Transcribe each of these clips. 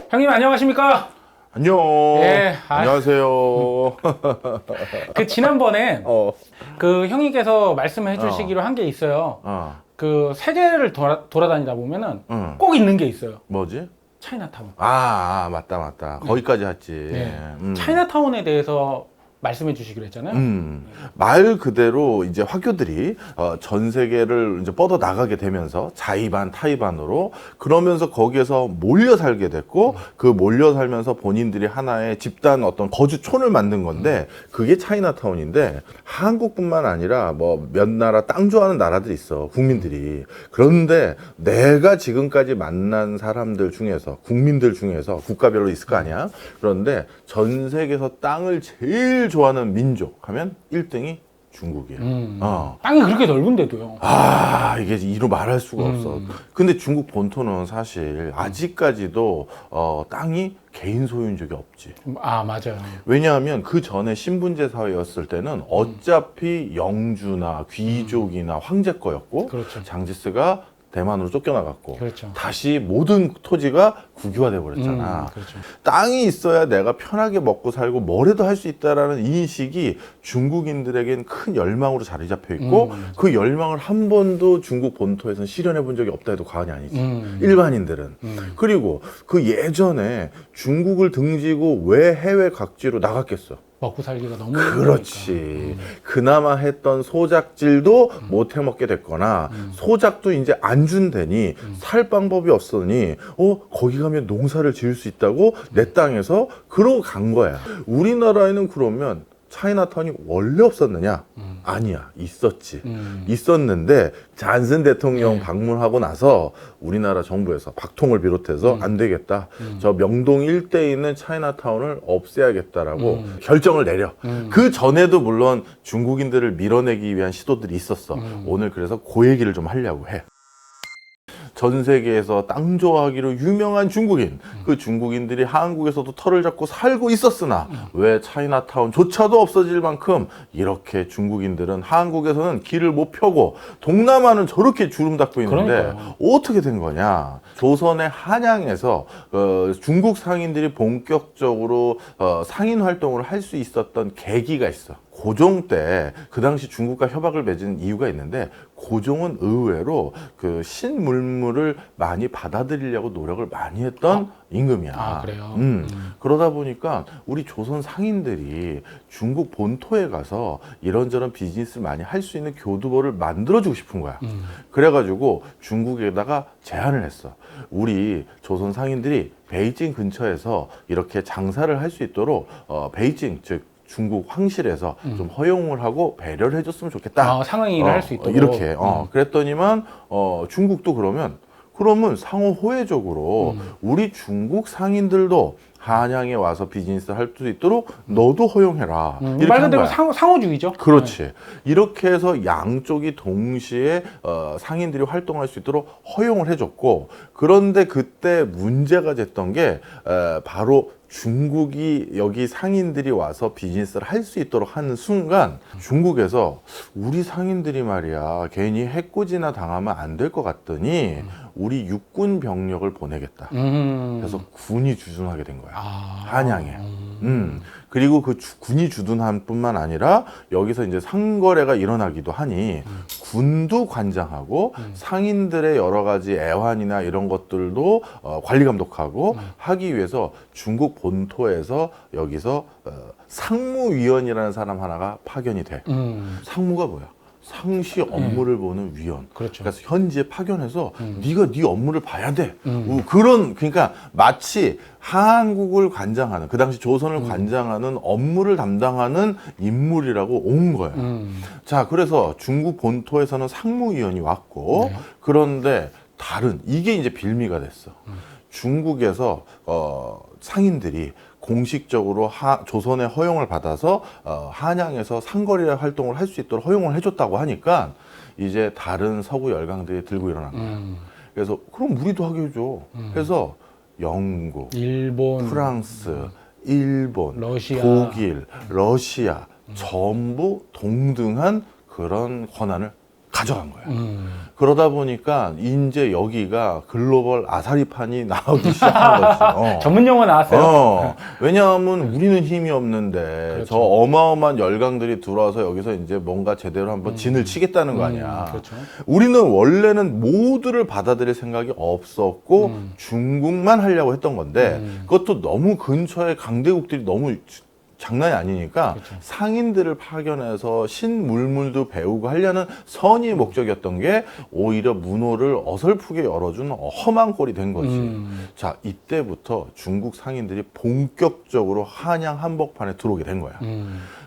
형님 안녕하십니까? 안녕. 예, 안녕하세요. 그 지난번에 어. 그 형님께서 말씀해 주시기로 한 게 있어요. 그 세계를 돌아다니다 보면은 꼭 있는 게 있어요. 뭐지? 차이나타운. 맞다. 거기까지 했지. 네. 차이나타운에 대해서 말씀해 주시기로 했잖아요. 말 그대로 이제 화교들이 전 세계를 이제 뻗어 나가게 되면서 자의반 타의반으로 그러면서 거기에서 몰려 살게 됐고 그 몰려 살면서 본인들이 하나의 집단 어떤 거주촌을 만든 건데 그게 차이나타운인데 한국뿐만 아니라 뭐 몇 나라 땅 좋아하는 나라들이 있어 국민들이. 그런데 내가 지금까지 만난 사람들 중에서 국민들 중에서 국가별로 있을 거 아니야. 그런데 전 세계에서 땅을 제일 좋아하는 민족 하면 1등이 중국이에요. 땅이 그렇게 넓은데도요. 이게 이루 말할 수가 없어. 근데 중국 본토는 사실 아직까지도 땅이 개인 소유인 적이 없지. 맞아요. 왜냐하면 그 전에 신분제 사회였을 때는 어차피 영주나 귀족이나 황제 거였고 그렇죠. 장지스가 대만으로 쫓겨나갔고 그렇죠. 다시 모든 토지가 국유화돼 버렸잖아. 그렇죠. 땅이 있어야 내가 편하게 먹고 살고 뭐라도 할 수 있다라는 인식이 중국인들에겐 큰 열망으로 자리 잡혀 있고 그 열망을 한 번도 중국 본토에서는 실현해 본 적이 없다 해도 과언이 아니지. 일반인들은. 그리고 그 예전에 중국을 등지고 왜 해외 각지로 나갔겠어? 먹고 살기가 너무 그렇지. 그나마 했던 소작질도 못 해먹게 됐거나 소작도 이제 안 준다니 살 방법이 없으니 거기 가면 농사를 지을 수 있다고 내 땅에서 그러고 간 거야. 우리나라에는 그러면 차이나타운이 원래 없었느냐? 아니야. 있었지. 있었는데 잔슨 대통령 방문하고 나서 우리나라 정부에서 박통을 비롯해서 안 되겠다. 저 명동 일대에 있는 차이나타운을 없애야겠다라고 결정을 내려. 그 전에도 물론 중국인들을 밀어내기 위한 시도들이 있었어. 오늘 그래서 그 얘기를 좀 하려고 해. 전 세계에서 땅 좋아하기로 유명한 중국인. 그 중국인들이 한국에서도 털을 잡고 살고 있었으나 왜 차이나타운조차도 없어질 만큼 이렇게 중국인들은 한국에서는 길을 못 펴고 동남아는 저렇게 주름 닫고 있는데 그러니까요. 어떻게 된 거냐. 조선의 한양에서 중국 상인들이 본격적으로 상인 활동을 할 수 있었던 계기가 있어. 고종 때 그 당시 중국과 협약을 맺은 이유가 있는데 고종은 의외로 그 신물물을 많이 받아들이려고 노력을 많이 했던 임금이야. 그래요? 그러다 보니까 우리 조선 상인들이 중국 본토에 가서 이런저런 비즈니스를 많이 할 수 있는 교두보를 만들어주고 싶은 거야. 그래가지고 중국에다가 제안을 했어. 우리 조선 상인들이 베이징 근처에서 이렇게 장사를 할 수 있도록 베이징 즉 중국 황실에서 좀 허용을 하고 배려를 해줬으면 좋겠다. 상응을 할 수 있도록. 이렇게. 그랬더니만 중국도 그러면 상호 호혜적으로 우리 중국 상인들도 한양에 와서 비즈니스 할 수 있도록 너도 허용해라. 이렇게 말 한 그대로 거야. 상호주의죠. 그렇지. 이렇게 해서 양쪽이 동시에 상인들이 활동할 수 있도록 허용을 해줬고, 그런데 그때 문제가 됐던 게 바로 중국이 여기 상인들이 와서 비즈니스를 할 수 있도록 하는 순간 중국에서 우리 상인들이 말이야 괜히 해코지나 당하면 안 될 것 같더니 우리 육군 병력을 보내겠다. 그래서 군이 주둔하게 된 거야. 한양에. 그리고 그 군이 주둔한 뿐만 아니라 여기서 이제 상거래가 일어나기도 하니 군도 관장하고 상인들의 여러 가지 애환이나 이런 것들도 관리 감독하고 하기 위해서 중국 본토에서 여기서 상무위원이라는 사람 하나가 파견이 돼. 상무가 뭐야? 상시 업무를 보는 위원. 그렇죠. 그래서 현지에 파견해서 네가 네 업무를 봐야 돼. 그러니까 마치 한국을 관장하는 그 당시 조선을 관장하는 업무를 담당하는 인물이라고 온 거예요. 자, 그래서 중국 본토에서는 상무위원이 왔고 그런데 이게 이제 빌미가 됐어. 중국에서 상인들이 공식적으로 조선의 허용을 받아서 한양에서 상거래 활동을 할 수 있도록 허용을 해줬다고 하니까 이제 다른 서구 열강들이 들고 일어난 거야. 그래서 그럼 우리도 하게 해줘. 그래서 영국, 일본, 프랑스, 일본, 러시아. 독일, 러시아 전부 동등한 그런 권한을 가져간 거야. 그러다 보니까 이제 여기가 글로벌 아사리판이 나오기 시작한 거지. 전문 용어 나왔어요. 왜냐하면 우리는 힘이 없는데 그렇죠. 저 어마어마한 열강들이 들어와서 여기서 이제 뭔가 제대로 한번 진을 치겠다는 거 아니야. 그렇죠. 우리는 원래는 모두를 받아들일 생각이 없었고 중국만 하려고 했던 건데 그것도 너무 근처에 강대국들이 너무 장난이 아니니까 그렇죠. 상인들을 파견해서 신물물도 배우고 하려는 선의의 목적이었던 게 오히려 문호를 어설프게 열어준 험한 꼴이 된 거지. 자, 이때부터 중국 상인들이 본격적으로 한양 한복판에 들어오게 된 거야.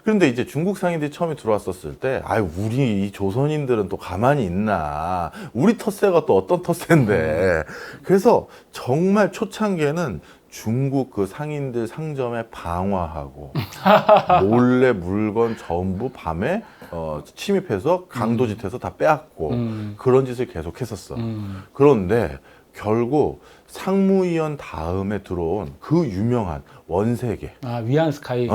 그런데 이제 중국 상인들이 처음에 들어왔었을 때, 아유, 우리 이 조선인들은 또 가만히 있나. 우리 텃세가 또 어떤 텃세인데. 그래서 정말 초창기에는 중국 그 상인들 상점에 방화하고 몰래 물건 전부 밤에 침입해서 강도짓해서 다 빼앗고 그런 짓을 계속 했었어. 그런데 결국 상무위원 다음에 들어온 그 유명한 원세계. 위안 스카이.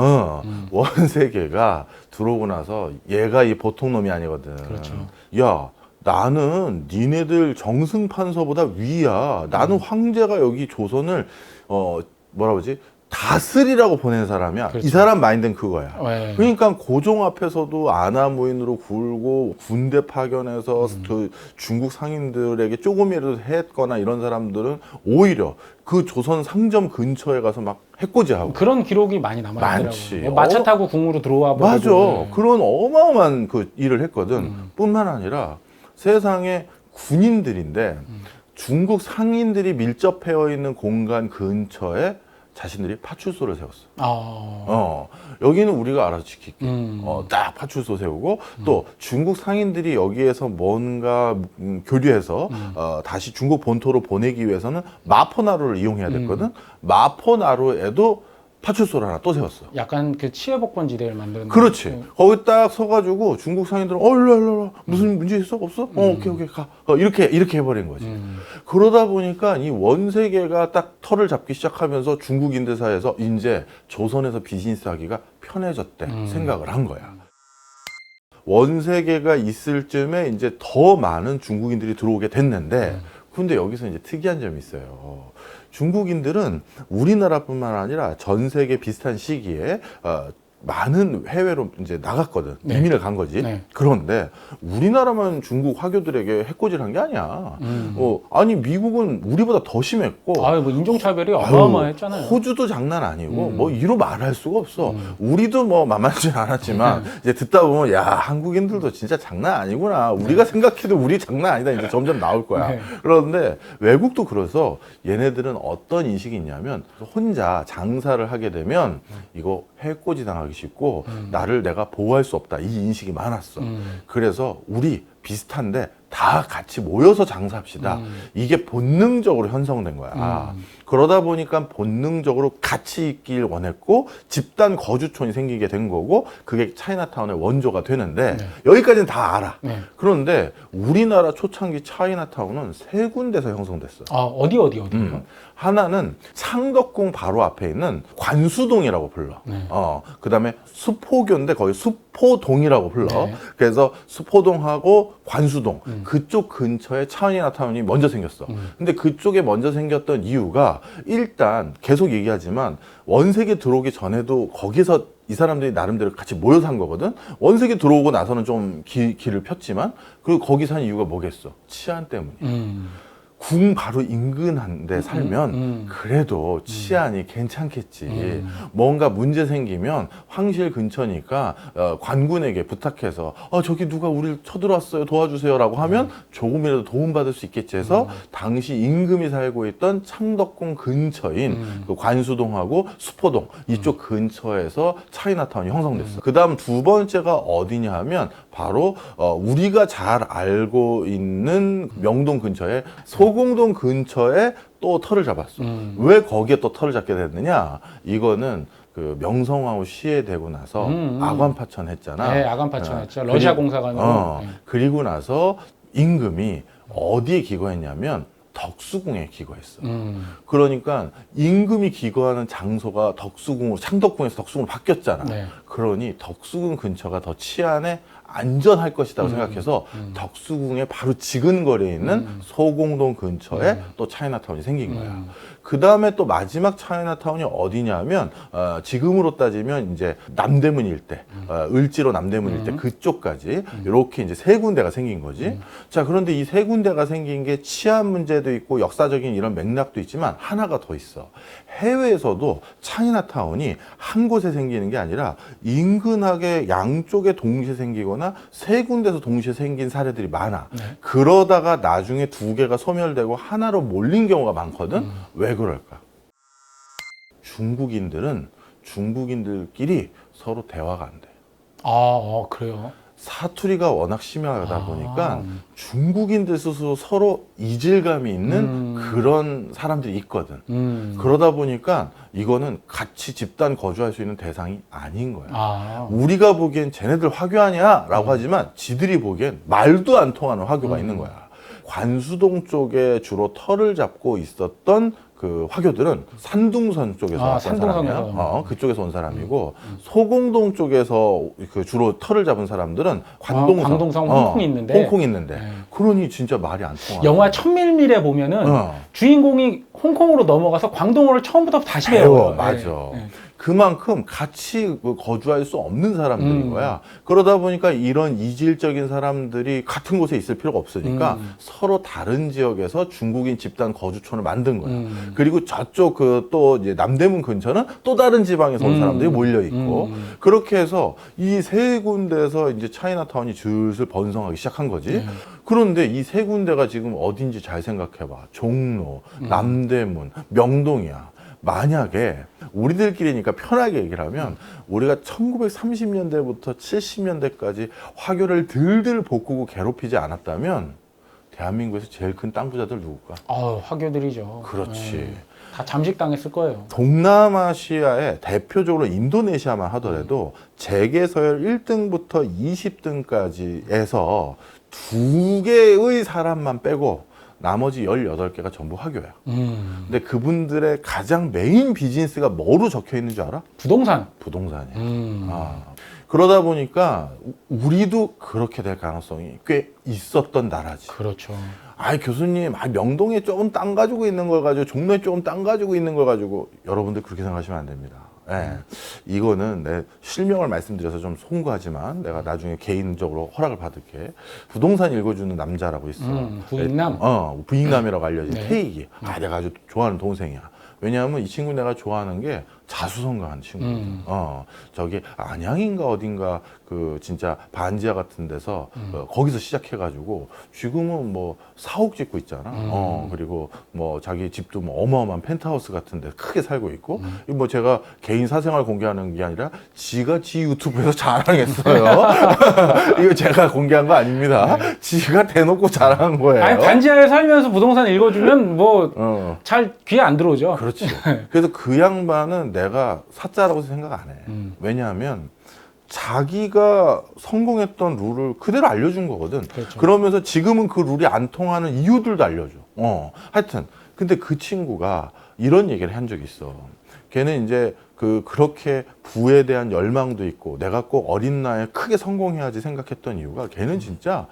원세계가 들어오고 나서 얘가 이 보통 놈이 아니거든. 그렇죠. 야, 나는 니네들 정승판서보다 위야. 나는 황제가 여기 조선을 뭐라 그러지? 다스리라고 보낸 사람이야. 그렇죠. 이 사람 마인드는 그거야. 네. 그러니까 고종 앞에서도 아나무인으로 굴고 군대 파견해서 그 중국 상인들에게 조금이라도 했거나 이런 사람들은 오히려 그 조선 상점 근처에 가서 막 해코지하고 그런 기록이 많이 남아있더라고요. 많지. 뭐 마차 타고 궁으로 들어와 맞아. 보고도. 그런 어마어마한 그 일을 했거든. 뿐만 아니라 세상에 군인들인데 중국 상인들이 밀접해 있는 공간 근처에 자신들이 파출소를 세웠어. 여기는 우리가 알아서 지킬게. 딱 파출소 세우고 또 중국 상인들이 여기에서 뭔가 교류해서 다시 중국 본토로 보내기 위해서는 마포나루를 이용해야 됐거든. 마포나루에도 파출소를 하나 또 세웠어. 약간 그 치외복권지대를 만드는. 그렇지. 거기 딱 서가지고 중국 상인들은 일로 무슨 문제 있어? 없어? 오케이 가. 이렇게 해버린 거지. 그러다 보니까 이 원세계가 딱 털을 잡기 시작하면서 중국인들 사이에서 이제 조선에서 비즈니스 하기가 편해졌대 생각을 한 거야. 원세계가 있을 쯤에 이제 더 많은 중국인들이 들어오게 됐는데 근데 여기서 이제 특이한 점이 있어요. 중국인들은 우리나라뿐만 아니라 전 세계 비슷한 시기에 많은 해외로 이제 나갔거든. 네. 이민을 간 거지. 네. 그런데 우리나라만 중국 화교들에게 해코지를 한 게 아니야. 아니 미국은 우리보다 더 심했고. 뭐 인종차별이 어마어마했잖아요. 호주도 장난 아니고 뭐 이로 말할 수가 없어. 우리도 뭐 만만치 않았지만 이제 듣다 보면 야 한국인들도 진짜 장난 아니구나. 우리가 생각해도 우리 장난 아니다. 이제 점점 나올 거야. 네. 그런데 외국도 그래서 얘네들은 어떤 인식이 있냐면 혼자 장사를 하게 되면 이거 해코지 당하기 쉽고 나를 내가 보호할 수 없다. 이 인식이 많았어. 그래서 우리 비슷한데 다 같이 모여서 장사합시다. 이게 본능적으로 형성된 거야. 그러다 보니까 본능적으로 같이 있길 원했고 집단 거주촌이 생기게 된 거고 그게 차이나타운의 원조가 되는데 여기까지는 다 알아. 그런데 우리나라 초창기 차이나타운은 세 군데서 형성됐어. 어디요? 하나는 창덕궁 바로 앞에 있는 관수동이라고 불러. 그 다음에 수포교인데 거기 수포동이라고 불러. 그래서 수포동하고 관수동 그쪽 근처에 차이나타운이 먼저 생겼어. 근데 그쪽에 먼저 생겼던 이유가 일단 계속 얘기하지만 원세계 들어오기 전에도 거기서 이 사람들이 나름대로 같이 모여서 한 거거든. 원세계 들어오고 나서는 좀 길을 폈지만 그리고 거기 산 이유가 뭐겠어? 치안 때문이야. 궁 바로 인근한데 살면 그래도 치안이 괜찮겠지. 뭔가 문제 생기면 황실 근처니까 관군에게 부탁해서 저기 누가 우리를 쳐들어왔어요 도와주세요라고 하면 조금이라도 도움받을 수 있겠지 해서 당시 임금이 살고 있던 창덕궁 근처인 그 관수동하고 수포동 이쪽 근처에서 차이나타운이 형성됐어. 그 다음 두 번째가 어디냐 하면 바로 우리가 잘 알고 있는 명동 근처에 소공동 근처에 또 터를 잡았어. 왜 거기에 또 터를 잡게 됐느냐? 이거는 그 명성황후 시해되고 나서 아관파천 했잖아. 네, 아관파천 했죠. 러시아 공사관으로. 그리고 나서 임금이 어디에 기거했냐면 덕수궁에 기거했어. 그러니까 임금이 기거하는 장소가 덕수궁으로 창덕궁에서 덕수궁으로 바뀌었잖아. 그러니 덕수궁 근처가 더 치안에 안전할 것이라고 생각해서 덕수궁에 바로 지근거리에 있는 소공동 근처에 또 차이나타운이 생긴 거야. 그 다음에 또 마지막 차이나타운이 어디냐면 지금으로 따지면 이제 남대문 일대, 을지로 남대문 일대 그쪽까지 이렇게 이제 세 군데가 생긴 거지. 자, 그런데 이 세 군데가 생긴 게 치안 문제도 있고 역사적인 이런 맥락도 있지만 하나가 더 있어. 해외에서도 차이나타운이 한 곳에 생기는 게 아니라 인근하게 양쪽에 동시에 생기거나 세 군데서 동시에 생긴 사례들이 많아. 그러다가 나중에 두 개가 소멸되고 하나로 몰린 경우가 많거든. 왜 그럴까? 중국인들은 중국인들끼리 서로 대화가 안 돼. 그래요? 사투리가 워낙 심하다 보니까 중국인들 스스로 서로 이질감이 있는 그런 사람들이 있거든. 그러다 보니까 이거는 같이 집단 거주할 수 있는 대상이 아닌 거야. 우리가 보기엔 쟤네들 화교하냐? 라고 하지만 지들이 보기엔 말도 안 통하는 화교가 있는 거야. 관수동 쪽에 주로 터를 잡고 있었던 그 화교들은 산둥선 쪽에서 왔던 사람이야. 그쪽에서 온 사람이고 소공동 쪽에서 그 주로 터를 잡은 사람들은 광동성 홍콩이 있는데. 홍콩이 있는데. 그러니 진짜 말이 안 통하. 영화 천밀밀에 보면은 주인공이 홍콩으로 넘어가서 광동어를 처음부터 다시 배워요. 맞아. 그만큼 같이 거주할 수 없는 사람들인 거야. 그러다 보니까 이런 이질적인 사람들이 같은 곳에 있을 필요가 없으니까 서로 다른 지역에서 중국인 집단 거주촌을 만든 거야. 그리고 저쪽 그 또 이제 남대문 근처는 또 다른 지방에서 온 사람들이 몰려 있고 그렇게 해서 이 세 군데에서 이제 차이나타운이 슬슬 번성하기 시작한 거지. 그런데 이 세 군데가 지금 어딘지 잘 생각해봐. 종로, 남대문, 명동이야. 만약에 우리들끼리니까 편하게 얘기를 하면 우리가 1930년대부터 70년대까지 화교를 들들 볶고 괴롭히지 않았다면 대한민국에서 제일 큰 땅 부자들 누굴까? 화교들이죠. 그렇지. 다 잠식당했을 거예요. 동남아시아의 대표적으로 인도네시아만 하더라도 재계 서열 1등부터 20등까지에서 두 개의 사람만 빼고 나머지 18개가 전부 화교야. 근데 그분들의 가장 메인 비즈니스가 뭐로 적혀 있는 줄 알아? 부동산이야. 그러다 보니까 우리도 그렇게 될 가능성이 꽤 있었던 나라지. 그렇죠. 교수님, 명동에 조금 땅 가지고 있는 걸 가지고, 종로에 조금 땅 가지고 있는 걸 가지고, 여러분들 그렇게 생각하시면 안 됩니다. 이거는 내 실명을 말씀드려서 좀 송구하지만 내가 나중에 개인적으로 허락을 받을게. 부동산 읽어주는 남자라고 있어. 부익남? 부익남이라고 알려진 태익이. 내가 아주 좋아하는 동생이야. 왜냐하면 이 친구 내가 좋아하는 게 자수성가한 친구거든. 저기 안양인가 어딘가 그 진짜 반지하 같은 데서 거기서 시작해가지고 지금은 뭐 4억 짓고 있잖아. 그리고 뭐 자기 집도 뭐 어마어마한 펜트하우스 같은 데 크게 살고 있고 뭐 제가 개인 사생활 공개하는 게 아니라 지가 지 유튜브에서 자랑했어요. 이거 제가 공개한 거 아닙니다. 지가 대놓고 자랑한 거예요. 반지하에 살면서 부동산 읽어주면 뭐 잘 귀에 안 들어오죠. 그렇지. 그래서 그 양반은 내가 사자라고 생각 안 해. 왜냐하면 자기가 성공했던 룰을 그대로 알려준 거거든. 그렇죠. 그러면서 지금은 그 룰이 안 통하는 이유들도 알려줘. 하여튼 근데 그 친구가 이런 얘기를 한 적이 있어. 걔는 이제 그렇게 부에 대한 열망도 있고 내가 꼭 어린 나이에 크게 성공해야지 생각했던 이유가 걔는 진짜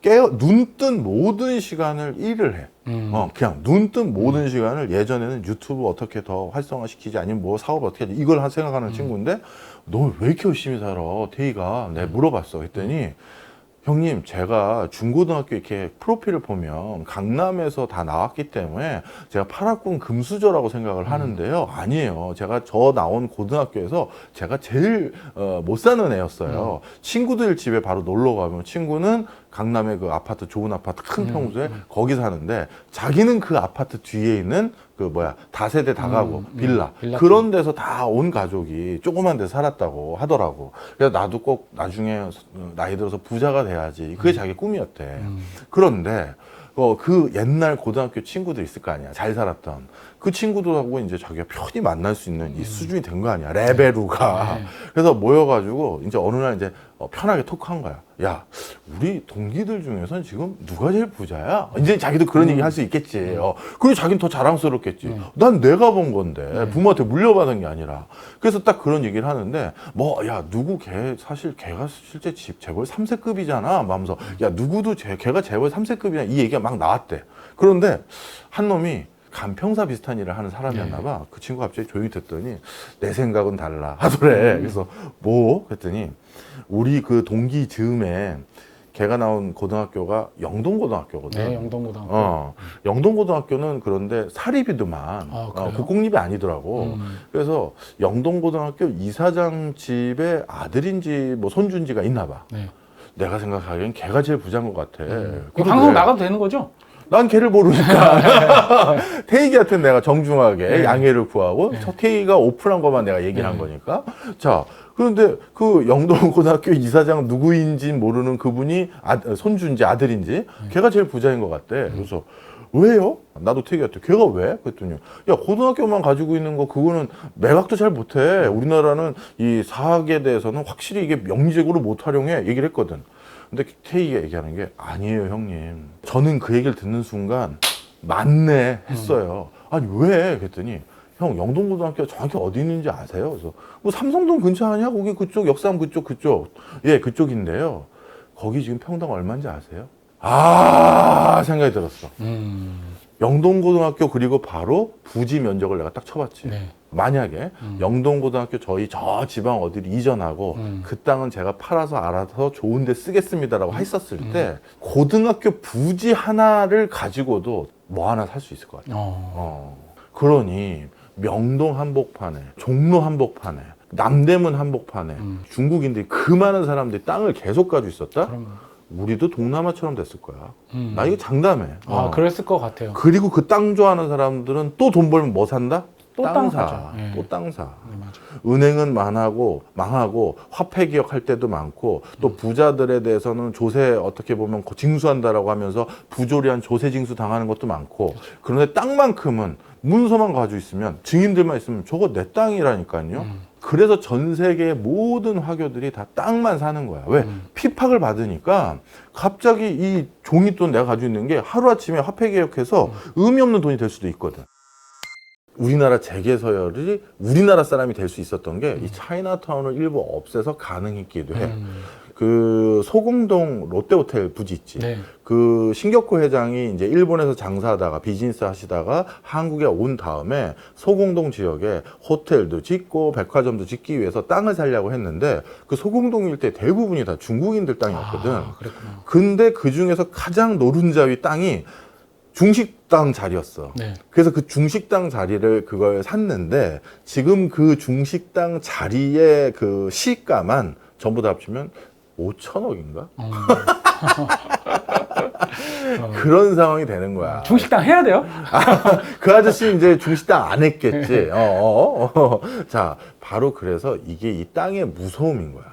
눈 뜬 모든 시간을 일을 해. 그냥 눈 뜬 모든 시간을 예전에는 유튜브 어떻게 더 활성화시키지 아니면 뭐 사업 어떻게 하지 이걸 생각하는 친구인데 너 왜 이렇게 열심히 살아? 태희가 내가 물어봤어. 했더니 형님, 제가 중고등학교 이렇게 프로필을 보면 강남에서 다 나왔기 때문에 제가 파라군 금수저라고 생각을 하는데요. 아니에요. 제가 저 나온 고등학교에서 제가 제일 못 사는 애였어요. 친구들 집에 바로 놀러 가면 친구는 강남의 그 아파트, 좋은 아파트, 큰 평수에 거기 사는데 자기는 그 아파트 뒤에 있는 다세대 다가구 빌라 그런 데서 다 온 가족이 조그만 데서 살았다고 하더라고. 그래서 나도 꼭 나중에 나이 들어서 부자가 돼야지. 그게 자기 꿈이었대. 그런데 그 옛날 고등학교 친구들 있을 거 아니야. 잘 살았던. 그 친구들하고 이제 자기가 편히 만날 수 있는 이 수준이 된 거 아니야. 레벨루가. 그래서 모여가지고 이제 어느 날 이제 편하게 토크한 거야. 야, 우리 동기들 중에서는 지금 누가 제일 부자야? 이제 자기도 그런 얘기 할 수 있겠지. 그리고 자기는 더 자랑스럽겠지. 난 내가 번 건데 부모한테 물려받은 게 아니라. 그래서 딱 그런 얘기를 하는데 야, 누구 사실 걔가 실제 재벌 3세급이잖아. 하면서 야, 누구도 걔가 재벌 3세급이야. 이 얘기가 막 나왔대. 그런데 한 놈이 간평사 비슷한 일을 하는 사람이었나 봐. 그 친구가 갑자기 조용히 듣더니 내 생각은 달라 하더래. 그래서 뭐? 그랬더니 우리 그 동기 즈음에 걔가 나온 고등학교가 영동고등학교거든. 네, 영동고등학교. 영동고등학교는 그런데 사립이더만 국공립이 아니더라고. 그래서 영동고등학교 이사장 집에 아들인지 뭐 손주인지가 있나 봐. 네. 내가 생각하기엔 걔가 제일 부자인 것 같아. 그 방송 나가도 되는 거죠? 난 걔를 모르니까 태희기한테 내가 정중하게 양해를 구하고 저 태희가 오픈한 것만 내가 얘기를 한 거니까. 자, 그런데 그 영동고등학교 이사장 누구인지 모르는 그분이 손주인지 아들인지 걔가 제일 부자인 것 같대. 그래서 왜요? 나도 태희한테 걔가 왜? 그랬더니 야, 고등학교만 가지고 있는 거 그거는 매각도 잘 못해. 우리나라는 이 사학에 대해서는 확실히 이게 명리적으로 못 활용해. 얘기를 했거든. 근데 태희가 얘기하는 게 아니에요, 형님. 저는 그 얘기를 듣는 순간 맞네 했어요. 아니 왜? 그랬더니 형, 영동고등학교 정확히 어디 있는지 아세요? 그래서 뭐 삼성동 근처 아니야? 거기 그쪽 역삼 그쪽. 예, 그쪽인데요. 거기 지금 평당 얼마인지 아세요? 생각이 들었어. 영동고등학교 그리고 바로 부지 면적을 내가 딱 쳐봤지. 네. 만약에 영동고등학교 저희 저 지방 어디를 이전하고 그 땅은 제가 팔아서 알아서 좋은 데 쓰겠습니다라고 했었을 때 고등학교 부지 하나를 가지고도 뭐 하나 살 수 있을 것 같아요. 그러니 명동 한복판에, 종로 한복판에, 남대문 한복판에 중국인들이 그 많은 사람들이 땅을 계속 가지고 있었다? 그럼 우리도 동남아처럼 됐을 거야. 나 이거 장담해. 그랬을 것 같아요. 그리고 그 땅 좋아하는 사람들은 또 돈 벌면 뭐 산다? 또 땅 사죠. 또 땅 사. 네, 맞아. 은행은 망하고 화폐 기억할 때도 많고 또 부자들에 대해서는 조세 어떻게 보면 징수한다라고 하면서 부조리한 조세 징수 당하는 것도 많고 그런데 땅만큼은 문서만 가지고 있으면 증인들만 있으면 저거 내 땅이라니까요. 그래서 전 세계의 모든 화교들이 다 땅만 사는 거야. 왜? 피팍을 받으니까 갑자기 이 종이돈 내가 가지고 있는 게 하루아침에 화폐 개혁해서 의미 없는 돈이 될 수도 있거든. 우리나라 재계 서열이 우리나라 사람이 될 수 있었던 게 이 차이나타운을 일부 없애서 가능했기도 해. 그 소공동 롯데호텔 부지 있지. 네. 그 신격호 회장이 이제 일본에서 장사하다가 비즈니스 하시다가 한국에 온 다음에 소공동 지역에 호텔도 짓고 백화점도 짓기 위해서 땅을 살려고 했는데 그 소공동 일대 대부분이 다 중국인들 땅이었거든. 그랬구나. 근데 그 중에서 가장 노른자위 땅이 중식당 자리였어. 네. 그래서 그 중식당 자리를 그걸 샀는데 지금 그 중식당 자리의 그 시가만 전부 다 합치면 5천억인가? 그런 상황이 되는 거야. 중식당 해야 돼요? 그 아저씨 이제 중식당 안 했겠지. 자, 바로 그래서 이게 이 땅의 무서움인 거야.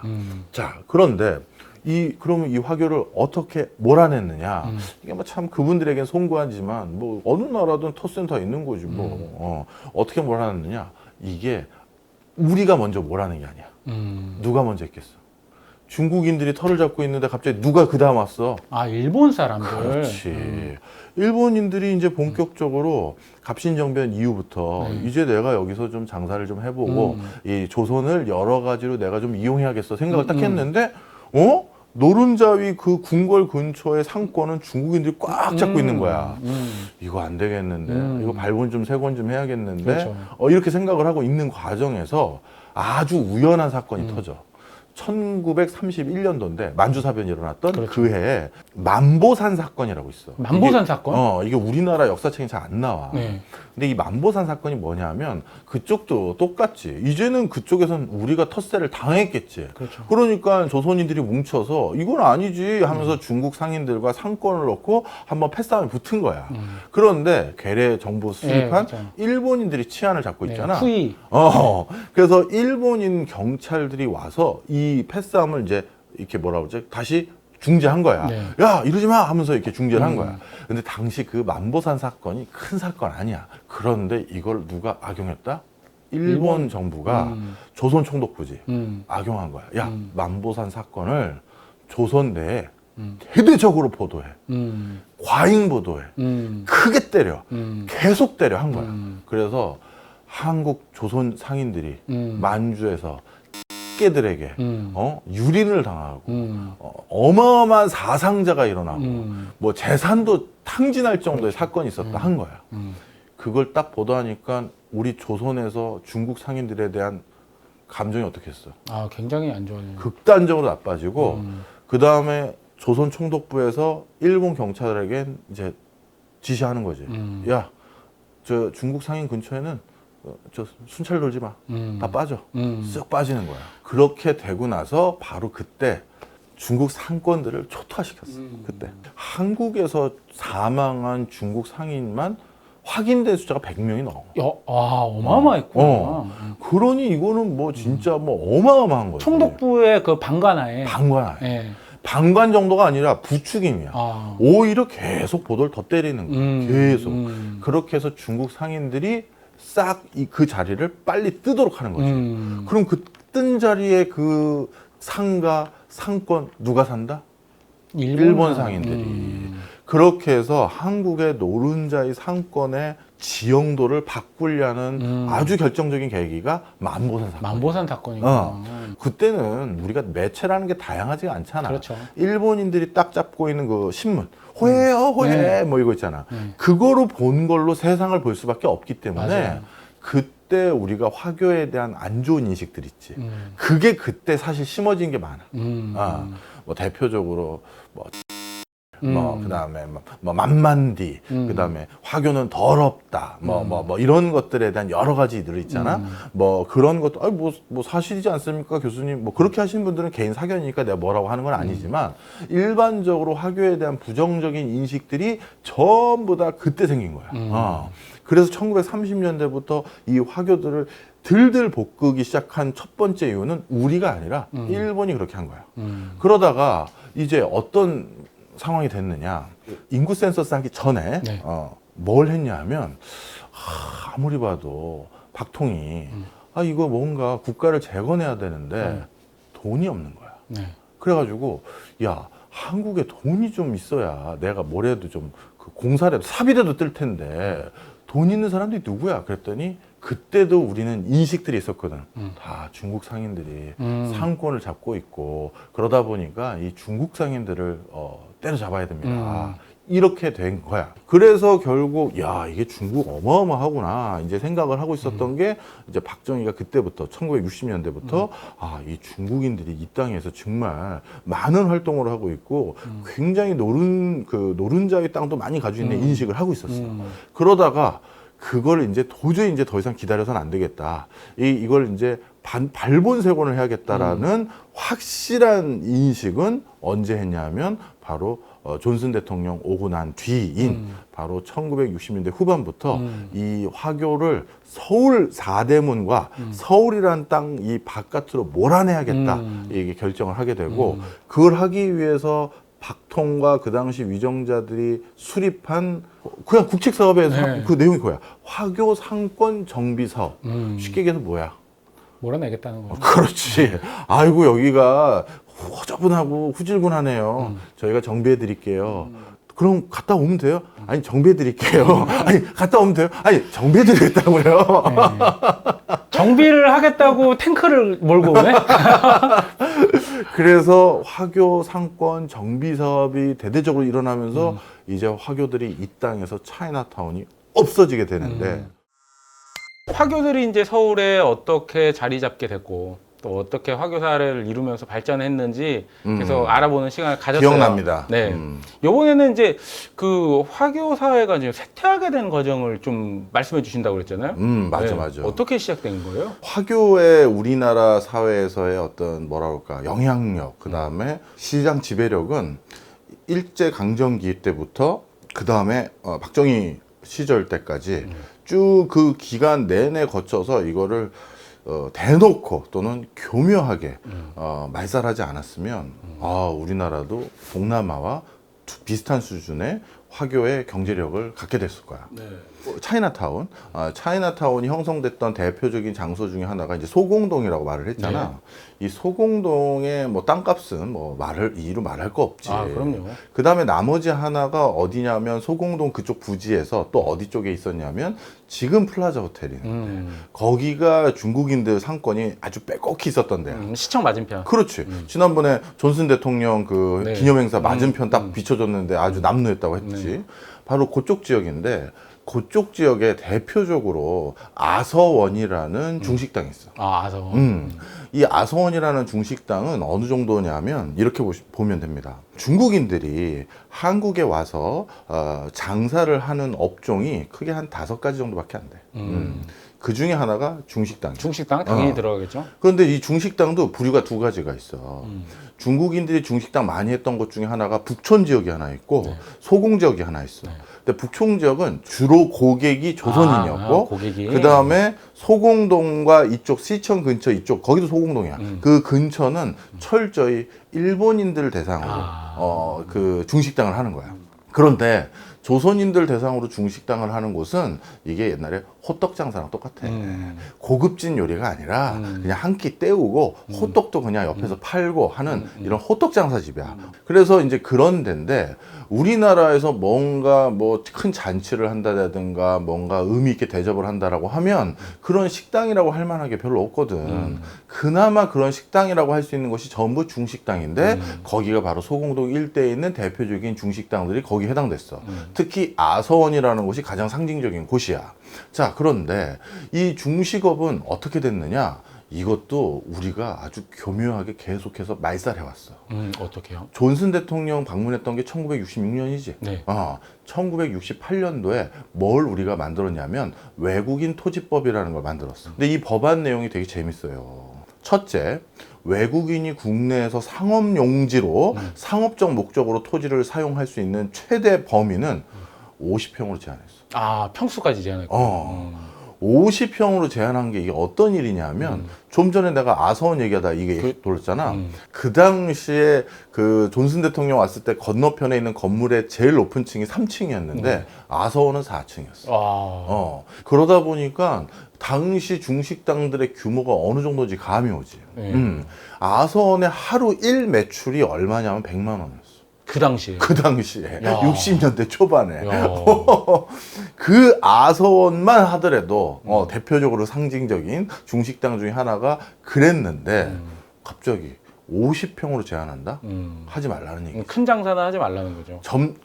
자, 그런데 그러면 이 화교를 어떻게 몰아냈느냐? 이게 뭐 참 그분들에겐 송구하지만 뭐 어느 나라든 터센터 있는 거지 뭐. 어떻게 몰아냈느냐? 이게 우리가 먼저 몰아낸 게 아니야. 누가 먼저 했겠어? 중국인들이 털을 잡고 있는데 갑자기 누가 그 다음 왔어? 일본 사람들. 그렇지. 일본인들이 이제 본격적으로 갑신정변 이후부터 이제 내가 여기서 좀 장사를 좀 해보고 이 조선을 여러 가지로 내가 좀 이용해야겠어 생각을 딱 했는데 노른자위 그 궁궐 근처의 상권은 중국인들이 꽉 잡고 있는 거야. 이거 안 되겠는데, 이거 발본 좀 세권 좀 해야겠는데, 그렇죠. 이렇게 생각을 하고 있는 과정에서 아주 우연한 사건이 터져. 1931년도인데 만주사변이 일어났던 그렇죠. 그 해에 만보산 사건이라고 있어. 만보산 사건? 이게 우리나라 역사책에 잘 안 나와. 네. 근데 이 만보산 사건이 뭐냐면 그쪽도 똑같지. 이제는 그쪽에선 우리가 텃세를 당했겠지. 그렇죠. 그러니까 조선인들이 뭉쳐서 이건 아니지 하면서 중국 상인들과 상권을 놓고 한번 패싸움이 붙은 거야. 그런데 괴뢰 정부 수립한 맞아요. 일본인들이 치안을 잡고 있잖아. 후이. 그래서 일본인 경찰들이 와서 이 패싸움을 이제 이렇게 뭐라 그러지? 다시 중재한 거야. 네. 야, 이러지 마 하면서 이렇게 중재를 한 거야. 근데 당시 그 만보산 사건이 큰 사건 아니야. 그런데 이걸 누가 악용했다? 일본 정부가 조선 총독부지 악용한 거야. 야, 만보산 사건을 조선 내에 대대적으로 보도해. 과잉 보도해. 크게 때려. 계속 때려 한 거야. 그래서 한국 조선 상인들이 만주에서 깨들에게 유린을 당하고 어마어마한 사상자가 일어나고 뭐 재산도 탕진할 정도의 사건이 있었다 한 거야. 그걸 딱 보도하니까 우리 조선에서 중국 상인들에 대한 감정이 어떻겠어? 아, 굉장히 안 좋아요. 극단적으로 나빠지고 그 다음에 조선 총독부에서 일본 경찰에게 이제 지시하는 거지. 야, 저 중국 상인 근처에는 저 순찰 돌지 마. 다 빠져. 쓱 빠지는 거야. 그렇게 되고 나서 바로 그때 중국 상권들을 초토화시켰어. 그때 한국에서 사망한 중국 상인만 확인된 숫자가 100명이 넘어. 어마어마했구나. 그러니 이거는 뭐 진짜 뭐 어마어마한 거지. 총독부의 그 방관하에. 방관. 예. 방관 정도가 아니라 부추김이야. 아. 오히려 계속 보도를 더 때리는 거야. 계속. 그렇게 해서 중국 상인들이 싹 그 자리를 빨리 뜨도록 하는 거지. 그럼 그 뜬 자리에 그 상가, 상권 누가 산다? 일본 상인들이. 그렇게 해서 한국의 노른자의 상권의 지형도를 바꾸려는 아주 결정적인 계기가 만보산 사건. 만보산 사건이구나. 그때는 우리가 매체라는 게 다양하지가 않잖아. 그렇죠. 일본인들이 딱 잡고 있는 그 신문, 호해요, 호해, 뭐 이거 있잖아. 그거로 본 걸로 세상을 볼 수밖에 없기 때문에 맞아요. 그때 우리가 화교에 대한 안 좋은 인식들 있지. 그게 그때 사실 심어진 게 많아. 뭐 대표적으로 그다음에 뭐 만만디, 그다음에 화교는 더럽다, 뭐 이런 것들에 대한 여러 가지들 있잖아. 뭐 그런 것도 뭐 사실이지 않습니까, 교수님? 뭐 그렇게 하시는 분들은 개인 사견이니까 내가 뭐라고 하는 건 아니지만 일반적으로 화교에 대한 부정적인 인식들이 전부 다 그때 생긴 거야. 그래서 1930년대부터 이 화교들을 들들 볶기 시작한 첫 번째 이유는 우리가 아니라 일본이 그렇게 한 거야. 그러다가 이제 어떤 상황이 됐느냐. 인구 센서스 하기 전에 네. 뭘 했냐 하면 아무리 봐도 박통이 이거 뭔가 국가를 재건해야 되는데 돈이 없는 거야. 네. 그래가지고 야, 한국에 돈이 좀 있어야 내가 뭐래도 좀 그 공사라도 사비라도 뜰 텐데 돈 있는 사람들이 누구야? 그랬더니 그때도 우리는 인식들이 있었거든. 다 중국 상인들이 상권을 잡고 있고 그러다 보니까 이 중국 상인들을 때려잡아야 됩니다. 이렇게 된 거야. 그래서 결국 야, 이게 중국 어마어마하구나 이제 생각을 하고 있었던 게 이제 박정희가 그때부터 1960년대부터 이 중국인들이 이 땅에서 정말 많은 활동을 하고 있고 굉장히 노른자의 땅도 많이 가지고 있는 인식을 하고 있었어. 그러다가 그걸 이제 도저히 이제 더 이상 기다려서는 안 되겠다. 이걸 이제 발본색원을 해야겠다라는 확실한 인식은 언제 했냐면 바로 존슨 대통령 오고 난 뒤인 바로 1960년대 후반부터 이 화교를 서울 사대문과 서울이라는 땅 이 바깥으로 몰아내야겠다 이게 결정을 하게 되고 그걸 하기 위해서 박통과 그 당시 위정자들이 수립한 그냥 국책 사업의 네. 그 내용이 그거야. 화교 상권 정비 사업. 쉽게 얘기해서 뭐야? 몰아내겠다는 거죠. 그렇지. 아이고 여기가 허저분하고 후질근하네요. 저희가 정비해 드릴게요. 그럼 갔다 오면 돼요? 아니 정비해 드릴게요. 아니 갔다 오면 돼요? 아니 정비해 드리겠다고요. 네. 정비를 하겠다고 탱크를 몰고 오네? 그래서 화교 상권 정비 사업이 대대적으로 일어나면서 이제 화교들이 이 땅에서 차이나타운이 없어지게 되는데 화교들이 이제 서울에 어떻게 자리 잡게 됐고 또 어떻게 화교사를 이루면서 발전했는지 계속 알아보는 시간을 가졌어요. 기억납니다. 네. 이번에는 이제 그 화교 사회가 이제 쇠퇴하게 된 과정을 좀 말씀해 주신다고 그랬잖아요. 맞아, 네. 맞아. 어떻게 시작된 거예요? 화교의 우리나라 사회에서의 어떤 뭐라 그럴까 영향력, 그 다음에 시장 지배력은 일제 강점기 때부터 그 다음에 박정희 시절 때까지 쭉 그 기간 내내 거쳐서 이거를 대놓고 또는 교묘하게 말살하지 않았으면 우리나라도 동남아와 비슷한 수준의 화교의 경제력을 갖게 됐을 거야. 네. 차이나타운, 차이나타운이 형성됐던 대표적인 장소 중에 하나가 이제 소공동이라고 말을 했잖아. 이 소공동의 뭐 땅값은 뭐 이루 말할 거 없지. 아, 그럼요. 그 다음에 나머지 하나가 어디냐면 소공동 그쪽 부지에서 또 어디 쪽에 있었냐면 지금 플라자 호텔이 있는데 거기가 중국인들 상권이 아주 빼곡히 있었던 데야. 시청 맞은편. 그렇지. 지난번에 존슨 대통령 그 네. 기념행사 맞은편 딱 비춰줬는데 아주 남루했다고 했지. 바로 그쪽 지역인데 그쪽 지역에 대표적으로 아서원이라는 중식당이 있어. 아, 아서. 이 아서원이라는 중식당은 어느 정도냐면 이렇게 보면 됩니다. 중국인들이 한국에 와서 장사를 하는 업종이 크게 한 5가지 정도밖에 안 돼. 그 중에 하나가 중식당이야. 중식당 당연히 들어가겠죠. 그런데 이 중식당도 부류가 2가지가 있어. 중국인들이 중식당 많이 했던 것 중에 하나가 북촌 지역이 하나 있고 소공 지역이 하나 있어. 근데 북촌 지역은 주로 고객이 조선인이었고 고객이. 그 다음에 소공동과 이쪽 시청 근처 이쪽 거기도 소공동이야. 그 근처는 철저히 일본인들 대상으로 그 중식당을 하는 거야. 그런데 조선인들 대상으로 중식당을 하는 곳은 이게 옛날에 호떡 장사랑 똑같아. 고급진 요리가 아니라 그냥 한 끼 때우고 호떡도 그냥 옆에서 팔고 하는 이런 호떡 장사집이야. 그래서 이제 그런 데인데 우리나라에서 뭔가 뭐 큰 잔치를 한다든가 뭔가 의미 있게 대접을 한다라고 하면 그런 식당이라고 할 만한 게 별로 없거든. 그나마 그런 식당이라고 할 수 있는 것이 전부 중식당인데 거기가 바로 소공동 일대에 있는 대표적인 중식당들이 거기에 해당됐어. 특히 아서원이라는 곳이 가장 상징적인 곳이야. 자, 그런데 이 중식업은 어떻게 됐느냐? 이것도 우리가 아주 교묘하게 계속해서 말살해왔어. 어떻게요? 존슨 대통령 방문했던 게 1966년이지. 네. 1968년도에 뭘 우리가 만들었냐면 외국인 토지법이라는 걸 만들었어. 근데 이 법안 내용이 되게 재밌어요. 첫째, 외국인이 국내에서 상업용지로 상업적 목적으로 토지를 사용할 수 있는 최대 범위는 50평으로 제한했어. 아, 평수까지 제한했고. 50평으로 제한한 게 이게 어떤 일이냐면 좀 전에 내가 아서원 얘기하다 이게 돌았잖아. 그 당시에 그 존슨 대통령 왔을 때 건너편에 있는 건물의 제일 높은 층이 3층이었는데 아서원은 4층이었어. 그러다 보니까 당시 중식당들의 규모가 어느 정도인지 감이 오지. 아서원의 하루 일 매출이 얼마냐면 100만 원이었어. 그 당시에. 그 당시에 야. 60년대 초반에 야. 그 아서원만 하더라도 대표적으로 상징적인 중식당 중에 하나가 그랬는데 갑자기 50평으로 제한한다? 하지 말라는 얘기. 큰 장사는 하지 말라는 거죠.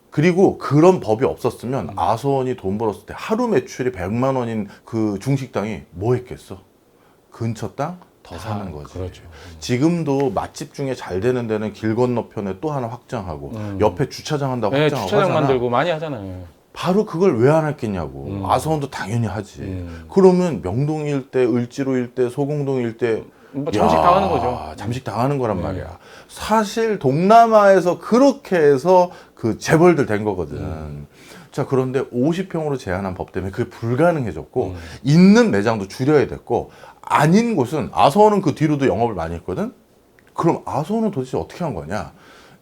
그리고 그런 법이 없었으면 아서원이 돈 벌었을 때 하루 매출이 100만 원인 그 중식당이 뭐 했겠어? 근처 땅? 더 사는 거지. 그렇죠. 지금도 맛집 중에 잘 되는 데는 길 건너편에 또 하나 확장하고 옆에 주차장 한다고 네, 확장하고 주차장 하잖아. 만들고 많이 하잖아요. 바로 그걸 왜 안 했겠냐고. 아서원도 당연히 하지. 그러면 명동 일대, 을지로 일대, 소공동 일대 뭐 잠식 당하는 거죠. 잠식 당하는 거란 말이야. 사실 동남아에서 그렇게 해서 그 재벌들 된 거거든. 자, 그런데 50평으로 제한한 법 때문에 그게 불가능해졌고 있는 매장도 줄여야 됐고 아닌 곳은 아서원은 그 뒤로도 영업을 많이 했거든. 그럼 아서원은 도대체 어떻게 한 거냐?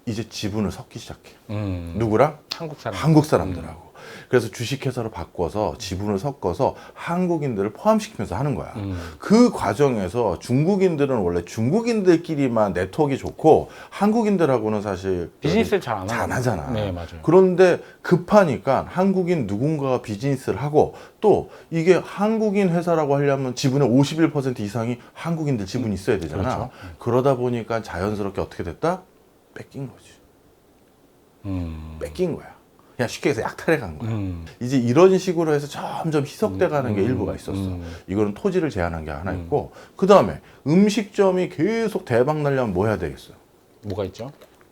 이제 지분을 섞기 시작해. 누구랑? 한국 사람. 한국 사람들하고. 그래서 주식회사로 바꿔서 지분을 섞어서 한국인들을 포함시키면서 하는 거야. 그 과정에서 중국인들은 원래 중국인들끼리만 네트워크가 좋고 한국인들하고는 사실 비즈니스를 잘 안 하잖아. 네, 맞아요. 그런데 급하니까 한국인 누군가가 비즈니스를 하고 또 이게 한국인 회사라고 하려면 지분의 51% 이상이 한국인들 지분이 있어야 되잖아. 그렇죠. 그러다 보니까 자연스럽게 어떻게 됐다? 뺏긴 거지. 뺏긴 거야. 그냥 쉽게 해서 약탈해 간 거야. 이제 이런 식으로 해서 점점 희석돼 가는 게 일부가 있었어. 이거는 토지를 제한한 게 하나 있고 그 다음에 음식점이 계속 대박 나려면 뭐 해야 되겠어? 뭐가 있죠?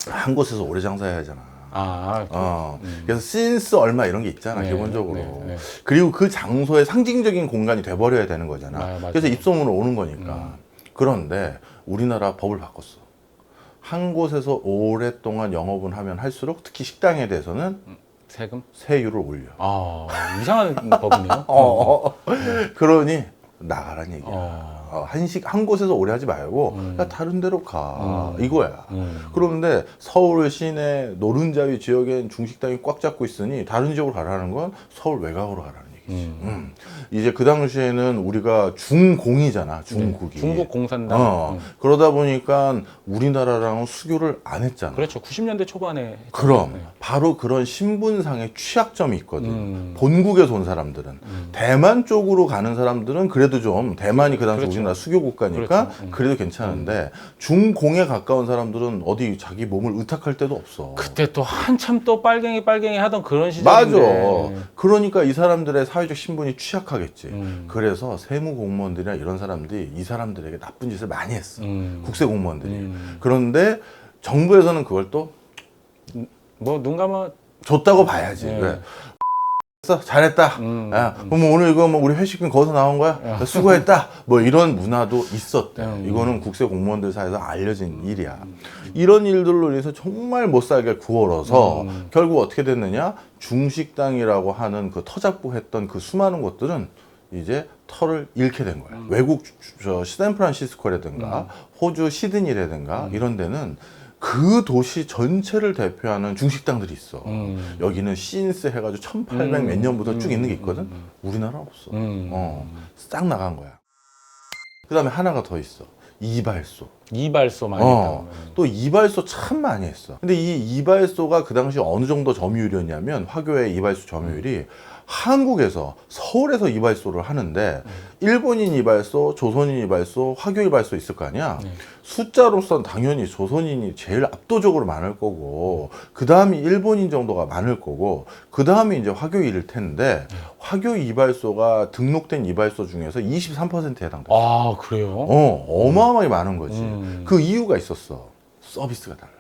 한 곳에서 오래 장사해야 하잖아. 아, 그래서 신스 얼마 이런 게 있잖아. 네, 기본적으로. 네. 그리고 그 장소의 상징적인 공간이 돼버려야 되는 거잖아. 맞아요. 그래서 입소문으로 오는 거니까. 그런데 우리나라 법을 바꿨어. 한 곳에서 오랫동안 영업을 하면 할수록 특히 식당에 대해서는 세금? 세율을 올려. 이상한 법이네요. 그러니 나가란 얘기야. 한 곳에서 오래 하지 말고 야, 다른 데로 가 이거야. 음. 그런데 서울 시내 노른자위 지역엔 중식당이 꽉 잡고 있으니 다른 지역으로 가라는 건 서울 외곽으로 가라는 얘기지. 이제 그 당시에는 우리가 중공이잖아, 중국이. 네, 중국 공산당. 그러다 보니까 우리나라랑은 수교를 안 했잖아. 그렇죠. 90년대 초반에. 했잖아요. 그럼 네. 바로 그런 신분상의 취약점이 있거든. 본국에서 온 사람들은 대만 쪽으로 가는 사람들은 그래도 좀 대만이 그 당시 그렇죠. 우리나라 수교 국가니까 그렇죠. 그래도 괜찮은데 중공에 가까운 사람들은 어디 자기 몸을 의탁할 데도 없어. 그때 또 한참 또 빨갱이 하던 그런 맞아. 시절인데. 그러니까 이 사람들의 사회적 신분이 취약하겠지. 음. 그래서 세무 공무원들이나 이런 사람들이 이 사람들에게 나쁜 짓을 많이 했어. 국세 공무원들이. 그런데 정부에서는 그걸 또 뭐 눈 감아. 줬다고 봐야지. 네. 왜? 잘했다. 야, 그럼 오늘 이거 뭐 우리 회식은 거기서 나온 거야? 수고했다. 뭐 이런 문화도 있었대. 이거는 국세 공무원들 사이에서 알려진 일이야. 이런 일들로 인해서 정말 못 살게 구월어서 결국 어떻게 됐느냐? 중식당이라고 하는 그 터잡고 했던 그 수많은 곳들은 이제 털을 잃게 된 거야. 외국 저 샌프란시스코라든가 호주 시드니라든가 이런 데는 그 도시 전체를 대표하는 중식당들이 있어. 여기는 신스 해가지고 1800 몇 년부터 쭉 있는 게 있거든. 우리나라 없어. 싹 나간 거야. 그 다음에 하나가 더 있어. 이발소. 이발소 많이 했다. 또 이발소 참 많이 했어. 근데 이 이발소가 그 당시 어느 정도 점유율이었냐면 화교의 이발소 점유율이 한국에서 서울에서 이발소를 하는데 일본인 이발소, 조선인 이발소, 화교 이발소 있을 거 아니야. 숫자로선 당연히 조선인이 제일 압도적으로 많을 거고 그 다음이 일본인 정도가 많을 거고 그 다음이 이제 화교일 텐데 화교 이발소가 등록된 이발소 중에서 23%에 해당돼. 아, 그래요? 어마어마하게 많은 거지. 그 이유가 있었어. 서비스가 달라.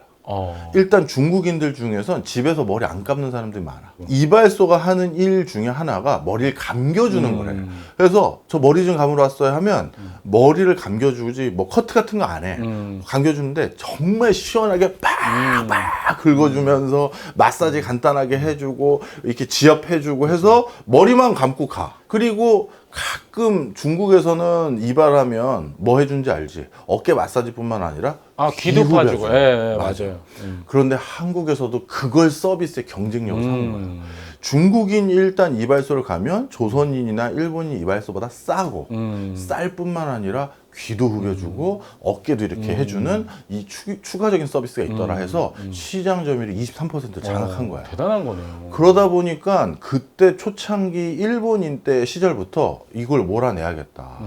일단 중국인들 중에선 집에서 머리 안 감는 사람들이 많아. 이발소가 하는 일 중에 하나가 머리를 감겨주는 거래. 그래서 저 머리 좀 감으러 왔어요 하면 머리를 감겨주지 뭐 커트 같은 거 안 해. 감겨주는데 정말 시원하게 빡빡 긁어주면서 마사지 간단하게 해주고 이렇게 지압해주고 해서 머리만 감고 가. 그리고 가끔 중국에서는 이발하면 뭐 해준지 알지? 어깨 마사지뿐만 아니라 귀도 파주고. 예, 맞아요. 그런데 한국에서도 그걸 서비스의 경쟁력을 삼은 거예요. 중국인 일단 이발소를 가면 조선인이나 일본인 이발소보다 싸고 쌀 뿐만 아니라 귀도 후겨주고 어깨도 이렇게 해주는 이 추가적인 서비스가 있더라 해서 시장 점유율이 23%를 장악한 거야. 대단한 거네요. 그러다 보니까 그때 초창기 일본인 때 시절부터 이걸 몰아내야겠다.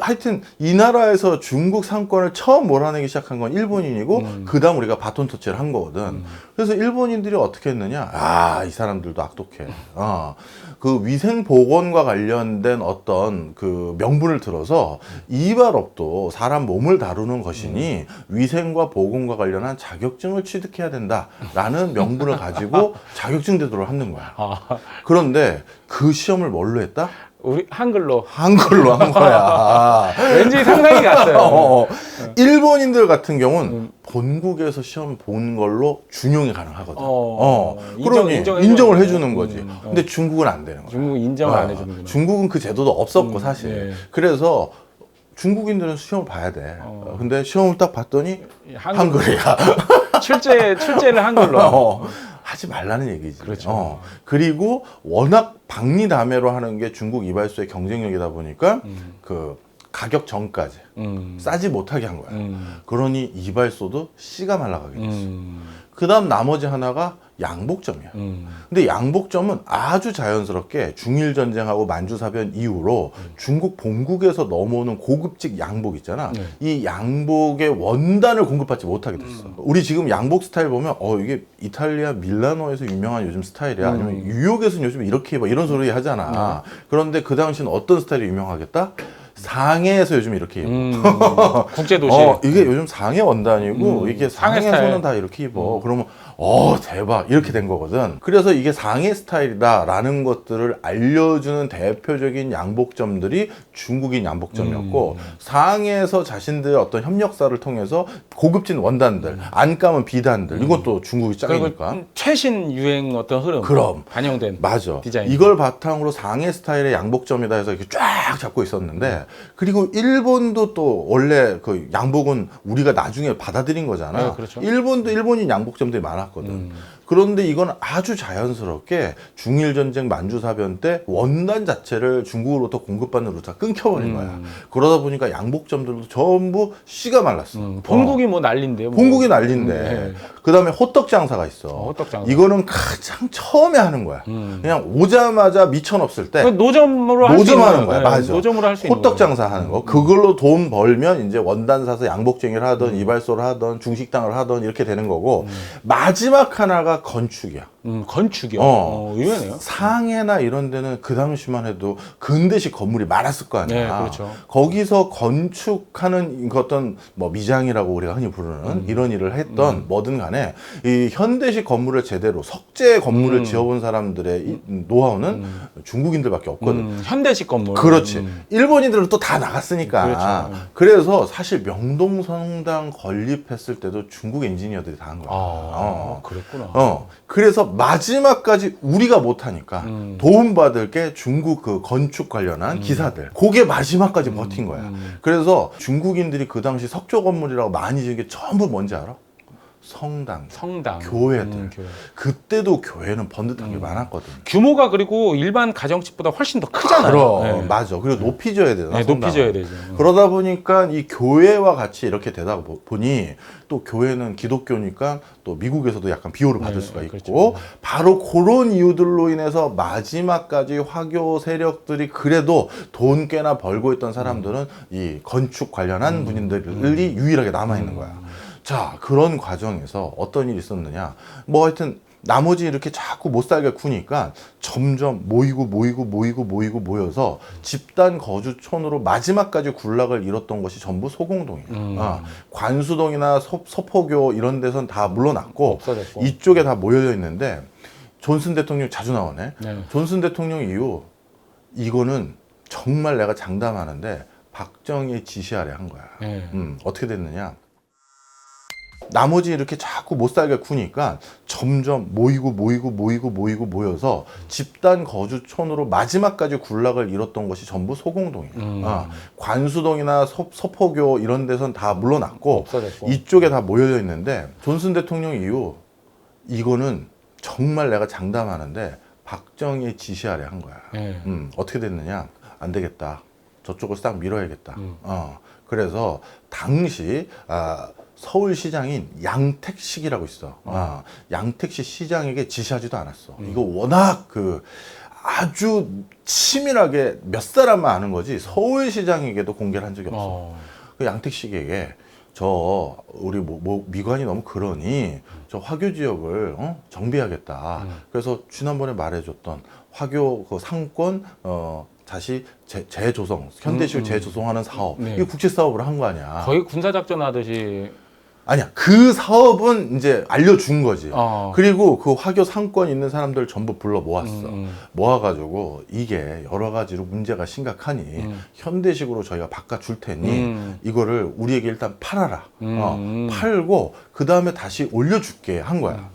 하여튼 이 나라에서 중국 상권을 처음 몰아내기 시작한 건 일본인이고 그 다음 우리가 바톤 터치를 한 거거든. 그래서 일본인들이 어떻게 했느냐? 이 사람들도 악독해. 그 위생보건과 관련된 어떤 그 명분을 들어서 이발업도 사람 몸을 다루는 것이니 위생과 보건과 관련한 자격증을 취득해야 된다라는 명분을 가지고 자격증 제도를 하는 거야. 그런데 그 시험을 뭘로 했다? 우리 한글로 한 거야. 왠지 상상이 갔어요. 일본인들 같은 경우는 본국에서 시험 본 걸로 준용이 가능하거든. 그러니 인정을 해주는 거지. 근데 중국은 안 되는 거야. 중국은 인정을 안 해주는구나. 중국은 그 제도도 없었고 사실. 네. 그래서 중국인들은 시험을 봐야 돼. 근데 시험을 딱 봤더니 한글이야. 출제를 한글로. 하지 말라는 얘기지. 그렇죠. 그리고 워낙 박리다매로 하는 게 중국 이발소의 경쟁력이다 보니까 그 가격 전까지 싸지 못하게 한 거야. 그러니 이발소도 씨가 말라가겠지. 그 다음 나머지 하나가 양복점이야. 근데 양복점은 아주 자연스럽게 중일 전쟁하고 만주사변 이후로 중국 본국에서 넘어오는 고급직 양복 있잖아. 이 양복의 원단을 공급받지 못하게 됐어. 우리 지금 양복 스타일 보면 이게 이탈리아 밀라노에서 유명한 요즘 스타일이야. 아니면 뉴욕에서는 요즘 이렇게 입어 이런 소리 하잖아. 그런데 그 당시는 어떤 스타일이 유명하겠다? 상해에서 요즘 이렇게 입어. 국제도시. 이게 요즘 상해 원단이고 이게 상해 상해에서는 스타일. 다 이렇게 입어. 그러면 대박 이렇게 된 거거든. 그래서 이게 상해 스타일이다라는 것들을 알려주는 대표적인 양복점들이 중국인 양복점이었고 상해에서 자신들의 어떤 협력사를 통해서 고급진 원단들, 안감은 비단들 이것도 중국이 짱이니까. 그리고 최신 유행 어떤 흐름 그럼. 반영된 맞아. 디자인. 이걸 바탕으로 상해 스타일의 양복점이다 해서 이렇게 쫙 잡고 있었는데, 그리고 일본도 또 원래 그 양복은 우리가 나중에 받아들인 거잖아. 네, 그렇죠. 일본도 일본인 양복점들이 많았거든. 그런데 이건 아주 자연스럽게 중일전쟁 만주사변 때 원단 자체를 중국으로부터 공급받는 루트가 끊겨버린 거야. 그러다 보니까 양복점들도 전부 씨가 말랐어. 본국이 뭐 난린데요. 뭐. 본국이 난린데. 네. 그 다음에 호떡 장사가 있어. 호떡 장사. 이거는 가장 처음에 하는 거야. 그냥 오자마자 미천 없을 때 노점으로 할 수 있는 노점하는 거야. 맞아. 노점으로 할 수 있는 호떡 거예요. 장사하는 거. 그걸로 돈 벌면 이제 원단 사서 양복쟁이를 하던 이발소를 하던 중식당을 하던 이렇게 되는 거고, 마지막 하나가 건축이야. 건축이요. 의외네요. 상해나 이런 데는 그 당시만 해도 근대식 건물이 많았을 거 아니야. 네, 그렇죠. 거기서 건축하는 어떤 뭐 미장이라고 우리가 흔히 부르는 이런 일을 했던 뭐든 간에 이 현대식 건물을 제대로 석재 건물을 지어본 사람들의 이 노하우는 중국인들밖에 없거든. 현대식 건물. 그렇지. 일본인들은 또 다 나갔으니까. 그렇죠. 그래서 사실 명동성당 건립했을 때도 중국 엔지니어들이 다 한 거야. 그랬구나. 그래서 마지막까지 우리가 못하니까 도움받을 게 중국 그 건축 관련한 기사들. 그게 마지막까지 버틴 거야. 그래서 중국인들이 그 당시 석조 건물이라고 많이 지은 게 전부 뭔지 알아? 성당, 교회들. 교회. 그때도 교회는 번듯한 게 많았거든. 규모가 그리고 일반 가정집보다 훨씬 더 크잖아요. 그럼 네. 맞아. 그리고 높이 져야 되잖아. 네, 높이 성당은. 져야 되죠. 그러다 보니까 이 교회와 같이 이렇게 되다 보니 또 교회는 기독교니까 또 미국에서도 약간 비호를 받을 네, 수가 있고, 그렇죠. 바로 그런 이유들로 인해서 마지막까지 화교 세력들이 그래도 돈 꽤나 벌고 있던 사람들은 이 건축 관련한 분들이 유일하게 남아 있는 거야. 자, 그런 과정에서 어떤 일이 있었느냐. 뭐 하여튼 나머지 이렇게 자꾸 못 살게 구니까 점점 모여서 집단 거주촌으로 마지막까지 군락을 이뤘던 것이 전부 소공동이에요. 관수동이나 서포교 이런 데선 다 물러났고 없어졌고. 이쪽에 다 모여 있는데, 존슨 대통령 자주 나오네. 네. 존슨 대통령 이후 이거는 정말 내가 장담하는데 박정희의 지시 아래 한 거야. 네. 어떻게 됐느냐. 나머지 이렇게 자꾸 못 살게 구니까 점점 모여서 집단 거주촌으로 마지막까지 군락을 이뤘던 것이 전부 소공동이에요. 관수동이나 서포교 이런 데선 다 물러났고 없어졌고. 이쪽에 다 모여 있는데, 존슨 대통령 이후 이거는 정말 내가 장담하는데 박정희의 지시 아래 한 거야. 네. 어떻게 됐느냐. 안 되겠다. 저쪽을 싹 밀어야겠다. 그래서 당시 서울시장인 양택식이라고 있어. 양택식 시장에게 지시하지도 않았어. 이거 워낙 그 아주 치밀하게 몇 사람만 아는 거지 서울시장에게도 공개를 한 적이 없어. 그 양택식에게 우리 미관이 너무 그러니 저 화교 지역을 정비하겠다. 그래서 지난번에 말해줬던 화교 그 상권 다시 재조성, 현대식으로 재조성하는 사업. 네. 이게 국제 사업을 한 거 아니야. 거의 군사작전 하듯이. 아니야. 그 사업은 이제 알려준 거지. 어. 그리고 그 화교 상권 있는 사람들 전부 불러 모았어. 모아가지고 이게 여러 가지로 문제가 심각하니 현대식으로 저희가 바꿔줄 테니 이거를 우리에게 일단 팔아라. 팔고 그 다음에 다시 올려줄게 한 거야.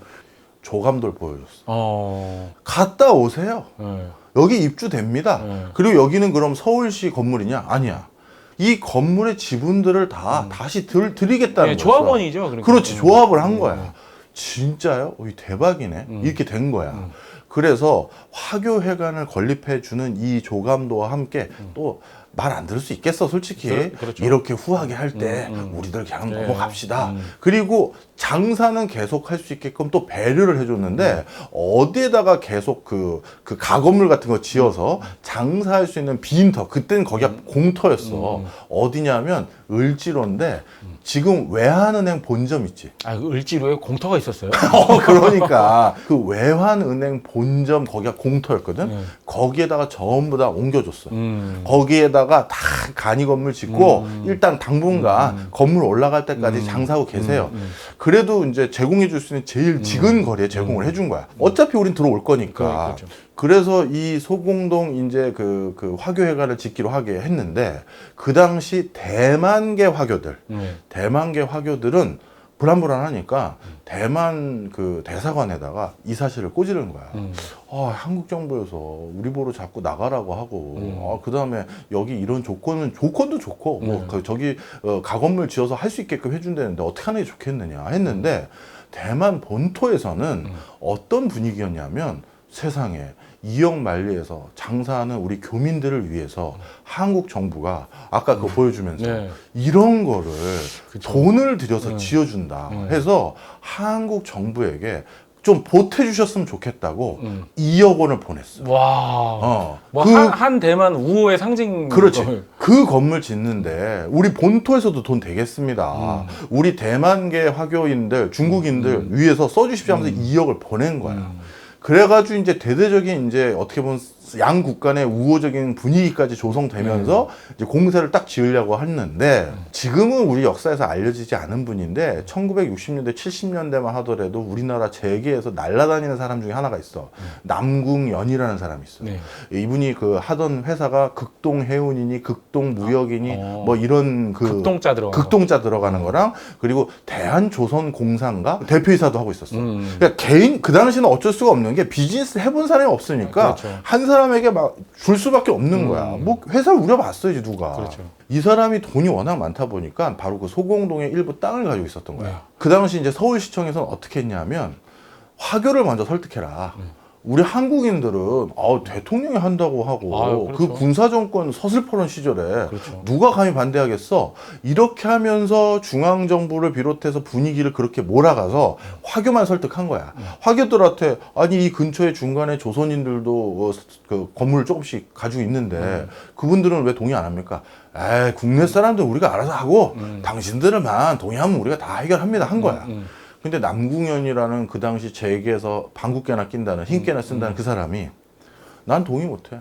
조감도를 보여줬어. 갔다 오세요. 네. 여기 입주됩니다. 그리고 여기는 그럼 서울시 건물이냐? 아니야. 이 건물의 지분들을 다 다시 드리겠다는 네, 거야. 조합원이죠. 그러니까. 그렇지. 조합을 한 거야. 진짜요? 대박이네. 이렇게 된 거야. 그래서 화교회관을 건립해주는 이 조감도와 함께 또 말 안 들을 수 있겠어, 솔직히. 그렇죠. 이렇게 후하게 할 때 우리들 그냥 네. 넘어갑시다. 그리고 장사는 계속 할 수 있게끔 또 배려를 해줬는데 어디에다가 계속 그 가건물 같은 거 지어서 장사할 수 있는 빈터, 그때는 거기가 공터였어. 어디냐면 을지로인데 지금 외환은행 본점 있지. 그 을지로에 공터가 있었어요. 그러니까 그 외환은행 본점 거기가 공터였거든. 거기에다가 전부 다 옮겨줬어. 거기에다가 거기다가 다 간이 건물 짓고 일단 당분간 건물 올라갈 때까지 장사하고 계세요. 그래도 이제 제공해 줄 수 있는 제일 지근 거리에 제공을 해준 거야. 어차피 우린 들어올 거니까. 그렇죠. 그래서 이 소공동 이제 그 화교회관을 짓기로 하게 했는데 그 당시 대만계 화교들, 대만계 화교들은 불안불안하니까 대만 그 대사관에다가 이 사실을 꼬지르는 거야. 한국 정부에서 우리 보러 자꾸 나가라고 하고, 그 다음에 여기 이런 조건도 좋고, 저기 가건물 지어서 할 수 있게끔 해준다는데 어떻게 하는 게 좋겠느냐 했는데 대만 본토에서는 어떤 분위기였냐면 세상에 2억 만리에서 장사하는 우리 교민들을 위해서 한국 정부가 아까 그거 보여주면서 이런 거를 돈을 들여서 지어준다 해서 한국 정부에게 좀 보태주셨으면 좋겠다고 2억 원을 보냈어. 와. 한 대만 우호의 상징. 그렇지. 그 건물 짓는데 우리 본토에서도 돈 되겠습니다. 우리 대만계 화교인들, 중국인들 위해서 써주십시오 하면서 2억을 보낸 거야. 그래가지고 이제 대대적인 이제 어떻게 보면 양국 간의 우호적인 분위기까지 조성되면서 이제 공사를 딱 지으려고 했는데 지금은 우리 역사에서 알려지지 않은 분인데 1960년대, 70년대만 하더라도 우리나라 재계에서 날아다니는 사람 중에 하나가 있어. 남궁연이라는 사람이 있어. 이분이 그 하던 회사가 극동해운이니 극동무역이니 뭐 이런 그 극동자 들어가는 거랑 그리고 대한조선공사인가 대표이사도 하고 있었어. 그러니까 개인 그 당시는 어쩔 수가 없는 게 비즈니스 해본 사람이 없으니까 한 사람에게 막 줄 수밖에 없는 거야. 뭐 회사를 우려봤어야지 누가. 이 사람이 돈이 워낙 많다 보니까 바로 그 소공동의 일부 땅을 가지고 있었던 거야. 그 당시 이제 서울시청에서는 어떻게 했냐면 화교를 먼저 설득해라. 우리 한국인들은 대통령이 한다고 하고 그 군사정권 서슬퍼런 시절에 누가 감히 반대하겠어? 이렇게 하면서 중앙정부를 비롯해서 분위기를 그렇게 몰아가서 화교만 설득한 거야. 화교들한테 아니 이 근처에 중간에 조선인들도 그 건물을 조금씩 가지고 있는데 그분들은 왜 동의 안 합니까? 국내 사람들 우리가 알아서 하고 당신들만 동의하면 우리가 다 해결합니다 한 거야. 근데 남궁연이라는 그 당시 재계에서 방귀깨나 낀다는 흰깨나 쓴다는 그 사람이 난 동의 못해.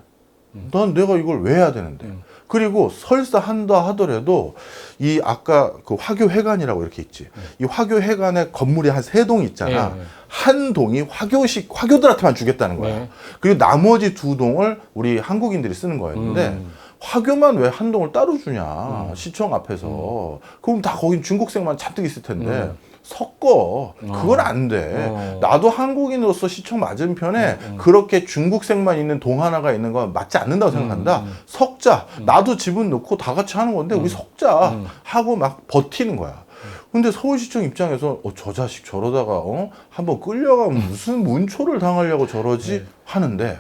난 내가 이걸 왜 해야 되는데. 그리고 설사 한다 하더라도 이 아까 그 화교회관이라고 이렇게 있지. 이 화교회관에 건물이 한 3동 있잖아. 한 동이 화교들한테만 주겠다는 거야. 그리고 나머지 2동을 우리 한국인들이 쓰는 거였는데 화교만 왜 한 동을 따로 주냐. 시청 앞에서. 그럼 다 거긴 중국생만 잔뜩 있을 텐데. 섞어. 그건 안 돼. 나도 한국인으로서 시청 맞은편에 그렇게 중국생만 있는 동 하나가 있는 건 맞지 않는다고 생각한다. 섞자. 나도 지분 넣고 다 같이 하는 건데 우리 섞자. 하고 막 버티는 거야. 근데 서울시청 입장에서 저 자식 저러다가 한번 끌려가면 무슨 문초를 당하려고 저러지 하는데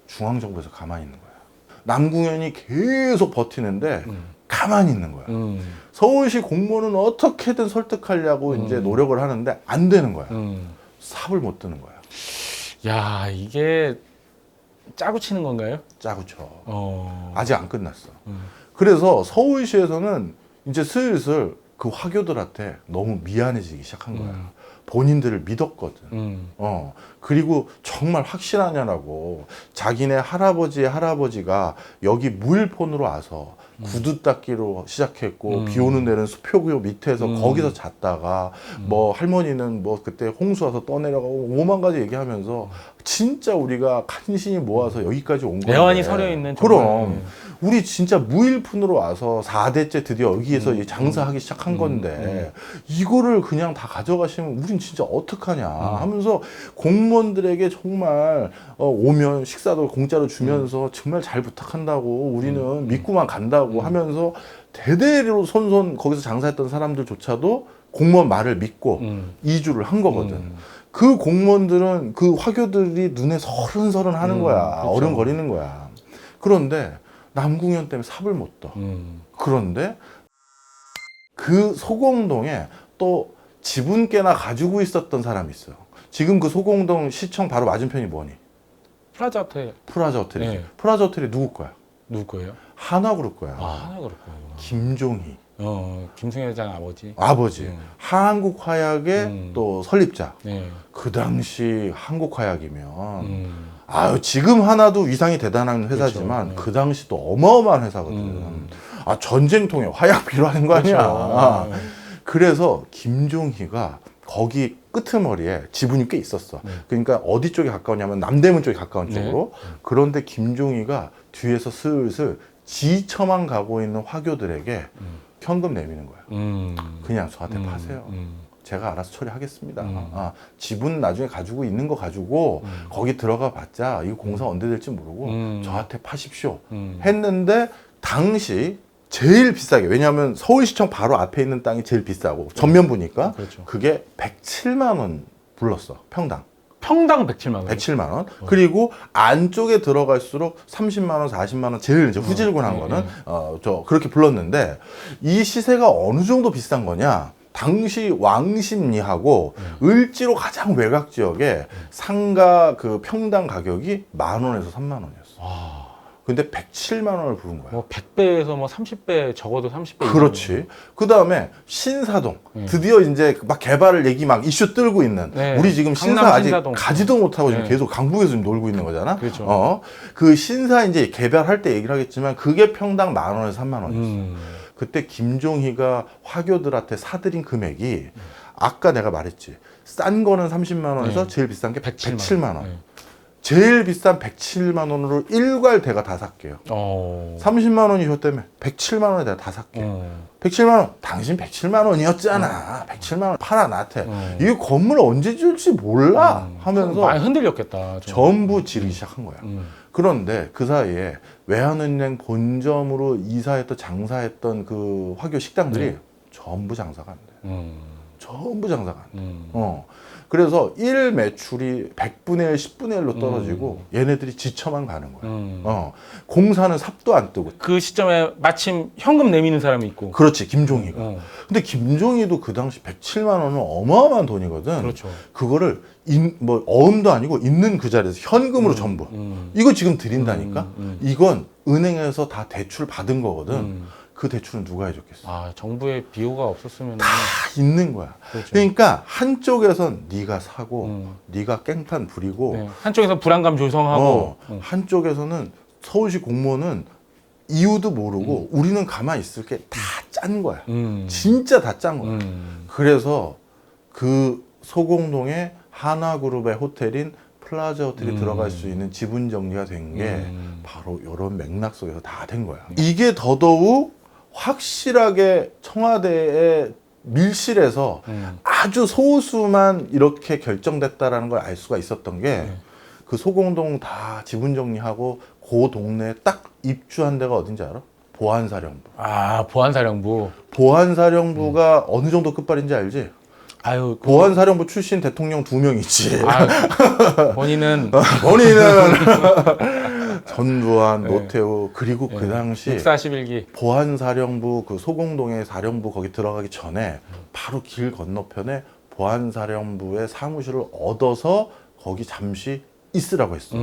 중앙정부에서 가만히 있는 거야. 남궁연이 계속 버티는데 가만히 있는 거야. 서울시 공무원은 어떻게든 설득하려고 이제 노력을 하는데 안 되는 거야. 삽을 못 드는 거야. 야, 이게 짜고 치는 건가요? 짜고 쳐. 아직 안 끝났어. 그래서 서울시에서는 이제 슬슬 그 화교들한테 너무 미안해지기 시작한 거야. 본인들을 믿었거든. 그리고 정말 확실하냐라고 자기네 할아버지의 할아버지가 여기 무일폰으로 와서 구두 닦기로 시작했고 비 오는 데는 수표구역 밑에서 거기서 잤다가 뭐 할머니는 뭐 그때 홍수 와서 떠내려가고 5만 가지 얘기하면서 진짜 우리가 간신히 모아서 여기까지 온 건데 애완이 서려 있는 그럼 우리 진짜 무일푼으로 와서 4대째 드디어 여기에서 장사하기 시작한 건데 이거를 그냥 다 가져가시면 우린 진짜 어떡하냐 하면서 공무원들에게 정말 오면 식사도 공짜로 주면서 정말 잘 부탁한다고 우리는 믿고만 간다고 하면서 대대로 손손 거기서 장사했던 사람들조차도 공무원 말을 믿고 이주를 한 거거든. 그 공무원들은 그 화교들이 눈에 서른서른 하는 거야. 그쵸. 어른거리는 거야. 그런데 남궁연 때문에 삽을 못 떠. 그런데 그 소공동에 또 지분께나 가지고 있었던 사람이 있어요. 지금 그 소공동 시청 바로 맞은편이 뭐니? 프라자 호텔. 프라자 호텔이지. 네. 프라자 호텔이 누구 거야? 누구 거예요? 한화그룹 거야. 하나 그렇고요. 김종희. 김승현 회장 아버지. 아버지. 한국화약의 또 설립자. 네. 그 당시 한국화약이면 아유 지금 하나도 위상이 대단한 회사지만 그렇죠. 그 당시도 어마어마한 회사거든. 아 전쟁통에 화약 필요한 거 아니야. 그렇죠. 그래서 김종희가 거기 끄트머리에 지분이 꽤 있었어. 그러니까 어디 쪽에 가까우냐면 남대문 쪽에 가까운 쪽으로. 그런데 김종희가 뒤에서 슬슬 지처만 가고 있는 화교들에게 현금 내미는 거야. 그냥 저한테 파세요. 제가 알아서 처리하겠습니다. 아, 지분 나중에 가지고 있는 거 가지고 거기 들어가 봤자 이거 공사 언제 될지 모르고 저한테 파십시오. 했는데 당시 제일 비싸게, 왜냐하면 서울시청 바로 앞에 있는 땅이 제일 비싸고 전면 보니까 그렇죠. 그게 107만 원 불렀어. 평당. 평당 107만 원. 107만 원. 그리고 안쪽에 들어갈수록 30만 원, 40만 원 제일 이제 후질근한 거는 저 그렇게 불렀는데 이 시세가 어느 정도 비싼 거냐? 당시 왕십리하고 을지로 가장 외곽 지역에 상가 그 평당 가격이 10,000원에서 30,000원이었어. 근데 107만 원을 부른 거야. 뭐 100배에서 뭐 30배, 적어도 30배. 그렇지. 그 다음에 신사동. 드디어 이제 막 개발을 얘기 막 이슈 끌고 있는. 네. 우리 지금 신사 강남 아직 신사동. 가지도 못하고 지금 네. 계속 강북에서 지금 놀고 있는 거잖아. 그렇죠. 그 신사 이제 개발할 때 얘기를 하겠지만 그게 평당 10,000원에서 30,000원이었어. 그때 김종희가 화교들한테 사들인 금액이 아까 내가 말했지. 싼 거는 30만 원에서 네. 제일 비싼 게 107만 107만 원. 네. 제일 비싼 107만 원으로 일괄대가 다 살게요. 30만 원이 줬다며 107만 원에 내가 다 살게. 107만 원. 당신 107만 원이었잖아. 107만 원 팔아 나한테. 이 건물 언제 줄지 몰라 하면서 많이 흔들렸겠다. 좀. 전부 지르기 시작한 거야. 그런데 그 사이에 외환은행 본점으로 이사했던 장사했던 그 화교 식당들이 전부 장사가 안 돼. 전부 장사가 안 돼. 그래서 일 매출이 100분의 1, 10분의 1로 떨어지고 얘네들이 지쳐만 가는 거야. 공사는 삽도 안 뜨고. 그 시점에 마침 현금 내미는 사람이 있고. 그렇지, 김종희가. 근데 김종희도 그 당시 107만 원은 어마어마한 돈이거든. 그렇죠. 그거를 뭐 어음도 아니고 있는 그 자리에서 현금으로 전부. 이거 지금 드린다니까? 이건 은행에서 다 대출 받은 거거든. 그 대출은 누가 해줬겠어? 아, 정부의 비호가 없었으면 다 있는 거야. 그렇죠. 그러니까 한쪽에선 네가 사고 네가 깽판 부리고 네. 한쪽에서 불안감 조성하고 한쪽에서는 서울시 공무원은 이유도 모르고 우리는 가만히 있을 게 다 짠 거야. 진짜 다 짠 거야. 그래서 그 소공동에 하나그룹의 호텔인 플라자 호텔이 들어갈 수 있는 지분 정리가 된 게 바로 이런 맥락 속에서 다 된 거야. 이게 더더욱 확실하게 청와대의 밀실에서 아주 소수만 이렇게 결정됐다라는 걸 알 수가 있었던 게 그 소공동 다 지분 정리하고 그 동네에 딱 입주한 데가 어딘지 알아? 보안사령부. 아, 보안사령부. 보안사령부가 어느 정도 끝발인지 알지? 아유, 보안사령부 출신 대통령 2명 있지. 본인은 전두환, 노태우, 그리고 그 당시 641기 보안사령부 그 소공동의 사령부 거기 들어가기 전에 바로 길 건너편에 보안사령부의 사무실을 얻어서 거기 잠시 있으라고 했어.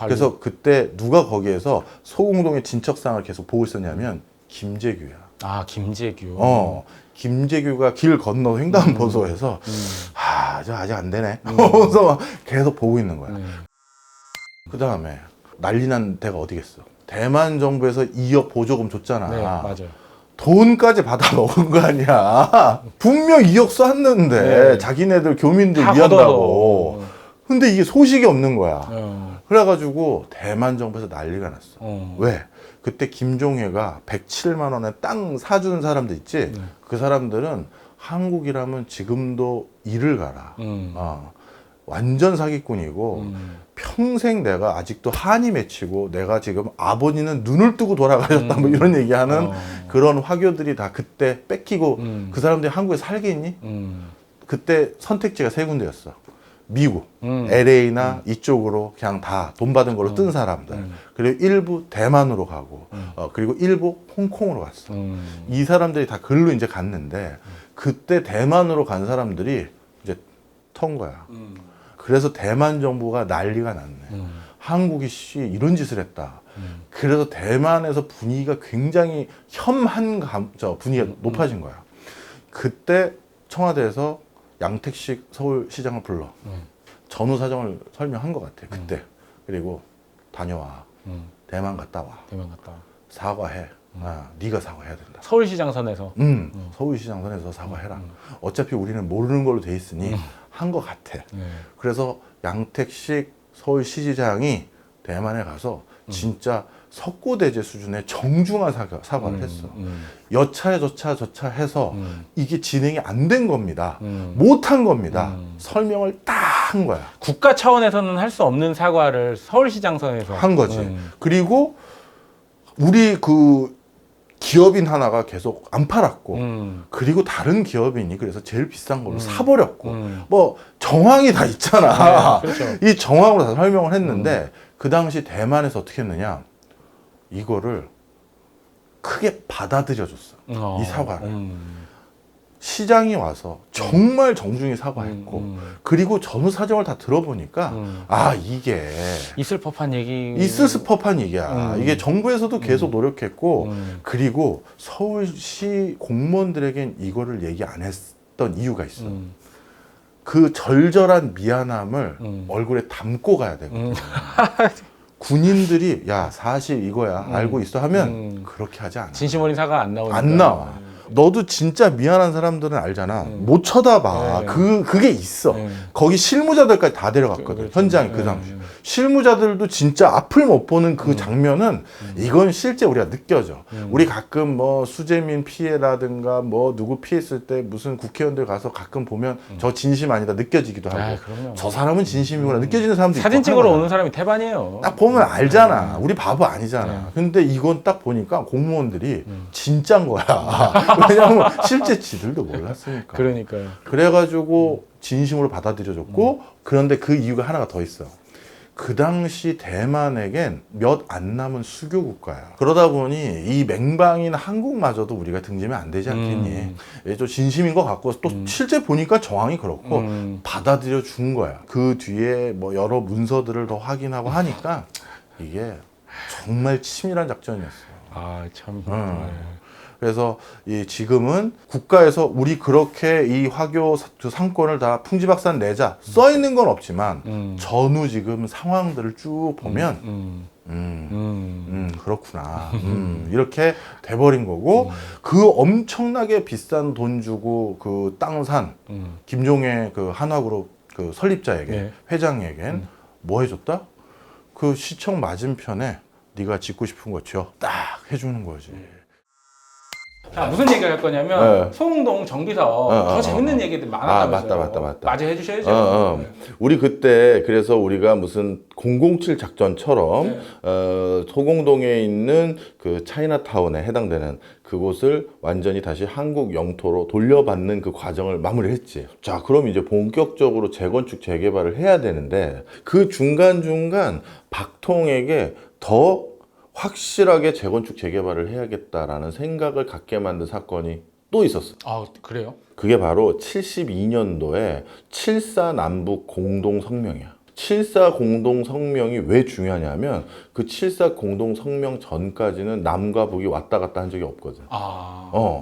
그래서 그때 누가 거기에서 소공동의 진척상을 계속 보고 있었냐면 김재규야. 아, 김재규. 김재규가 길 건너 횡단보도에서 저 아직 안 되네. 그래서 계속 보고 있는 거야. 그 다음에 난리 난 데가 어디겠어? 대만 정부에서 2억 보조금 줬잖아. 네, 맞아요. 돈까지 받아 먹은 거 아니야. 분명 2억 쐈는데 네. 자기네들 교민들 다 위한다고. 걷어서. 근데 이게 소식이 없는 거야. 그래가지고 대만 정부에서 난리가 났어. 왜? 그때 김종혜가 107만 원에 땅 사준 사람들 있지? 그 사람들은 한국이라면 지금도 일을 가라. 완전 사기꾼이고 평생 내가 아직도 한이 맺히고 내가 지금 아버지는 눈을 뜨고 돌아가셨다 뭐 이런 얘기하는 그런 화교들이 다 그때 뺏기고 그 사람들이 한국에 살겠니? 그때 선택지가 세 군데였어. 미국, LA나 이쪽으로 그냥 다 돈 받은 걸로 뜬 사람들. 그리고 일부 대만으로 가고, 그리고 일부 홍콩으로 갔어. 이 사람들이 다 글로 이제 갔는데, 그때 대만으로 간 사람들이 이제 턴 거야. 그래서 대만 정부가 난리가 났네. 한국이 이런 짓을 했다. 그래서 대만에서 분위기가 굉장히 분위기가 높아진 거야. 그때 청와대에서 양택식 서울시장을 불러 전후 사정을 설명한 것 같아. 그때. 그리고 다녀와. 대만 갔다 와. 대만 갔다. 사과해. 네가 사과해야 된다. 서울시장 선에서. 서울시장 선에서 사과해라. 어차피 우리는 모르는 걸로 돼 있으니 한 것 같아. 그래서 양택식 서울시장이 대만에 가서 진짜 석고대죄 수준의 정중한 사과를 했어. 여차에 저차 해서 이게 진행이 안 된 겁니다. 못한 겁니다. 설명을 딱 한 거야. 국가 차원에서는 할 수 없는 사과를 서울시장 선에서 한 거지. 그리고 우리 그 기업인 하나가 계속 안 팔았고, 그리고 다른 기업인이 그래서 제일 비싼 걸로 사버렸고, 뭐 정황이 다 있잖아. 네, 그렇죠. 이 정황으로 다 설명을 했는데 그 당시 대만에서 어떻게 했느냐? 이거를 크게 받아들여줬어. 이 사과를. 시장이 와서 정말 정중히 사과했고, 그리고 전후 사정을 다 들어보니까 이게 있을 법한 얘기. 있을 법한 얘기야. 이게 정부에서도 계속 노력했고, 그리고 서울시 공무원들에겐 이거를 얘기 안 했던 이유가 있어. 그 절절한 미안함을 얼굴에 담고 가야 되거든. 군인들이 야 사실 이거야 알고 있어 하면 그렇게 하지 않아. 진심 어린 사과 안 나오니까. 안 나와. 너도 진짜 미안한 사람들은 알잖아. 못 쳐다봐. 네. 그게 있어. 거기 실무자들까지 다 데려갔거든. 그렇죠. 현장에 그 당시. 실무자들도 진짜 앞을 못 보는 그 장면은 이건 실제 우리가 느껴져. 우리 가끔 뭐 수재민 피해라든가 뭐 누구 피했을 때 무슨 국회의원들 가서 가끔 보면 저 진심 아니다 느껴지기도 하고. 그럼요. 저 사람은 진심이구나 느껴지는 사람도 있고. 사진 찍으러 하는 거야. 오는 사람이 대반이에요. 딱 보면 알잖아. 우리 바보 아니잖아. 근데 이건 딱 보니까 공무원들이 진짜인 거야. 왜냐하면 실제 지들도 몰랐으니까. 그러니까요. 그래가지고 진심으로 받아들여줬고, 그런데 그 이유가 하나가 더 있어. 그 당시 대만에겐 몇 안 남은 수교 국가야. 그러다 보니 이 맹방인 한국마저도 우리가 등지면 안 되지 않겠니? 이게 좀 진심인 것 같고 또 실제 보니까 정황이 그렇고 받아들여 준 거야. 그 뒤에 뭐 여러 문서들을 더 확인하고 하니까 이게 정말 치밀한 작전이었어. 참. 그래서 지금은 국가에서 우리 그렇게 이 화교 상권을 다 풍지박산 내자 써 있는 건 없지만 전후 지금 상황들을 쭉 보면 그렇구나 이렇게 돼버린 거고 그 엄청나게 비싼 돈 주고 그 땅 산 김종회 그 한화그룹 그 설립자에게 회장에겐 뭐 해줬다? 그 시청 맞은편에 네가 짓고 싶은 거 지어 딱 해주는 거지. 자, 무슨 얘기를 할 거냐면 소흥동 정비사업 더 재밌는 얘기들 많았다면서요. 맞다. 맞아 해주셔야죠. 우리 그때 그래서 우리가 무슨 007 작전처럼 소공동에 있는 그 차이나타운에 해당되는 그곳을 완전히 다시 한국 영토로 돌려받는 그 과정을 마무리했지. 자, 그럼 이제 본격적으로 재건축 재개발을 해야 되는데 그 중간중간 박통에게 더 확실하게 재건축 재개발을 해야겠다라는 생각을 갖게 만든 사건이 또 있었어. 그래요? 그게 바로 72년도에 7.4 남북 공동성명이야. 7.4 공동성명이 왜 중요하냐면 그 7.4 공동성명 전까지는 남과 북이 왔다 갔다 한 적이 없거든.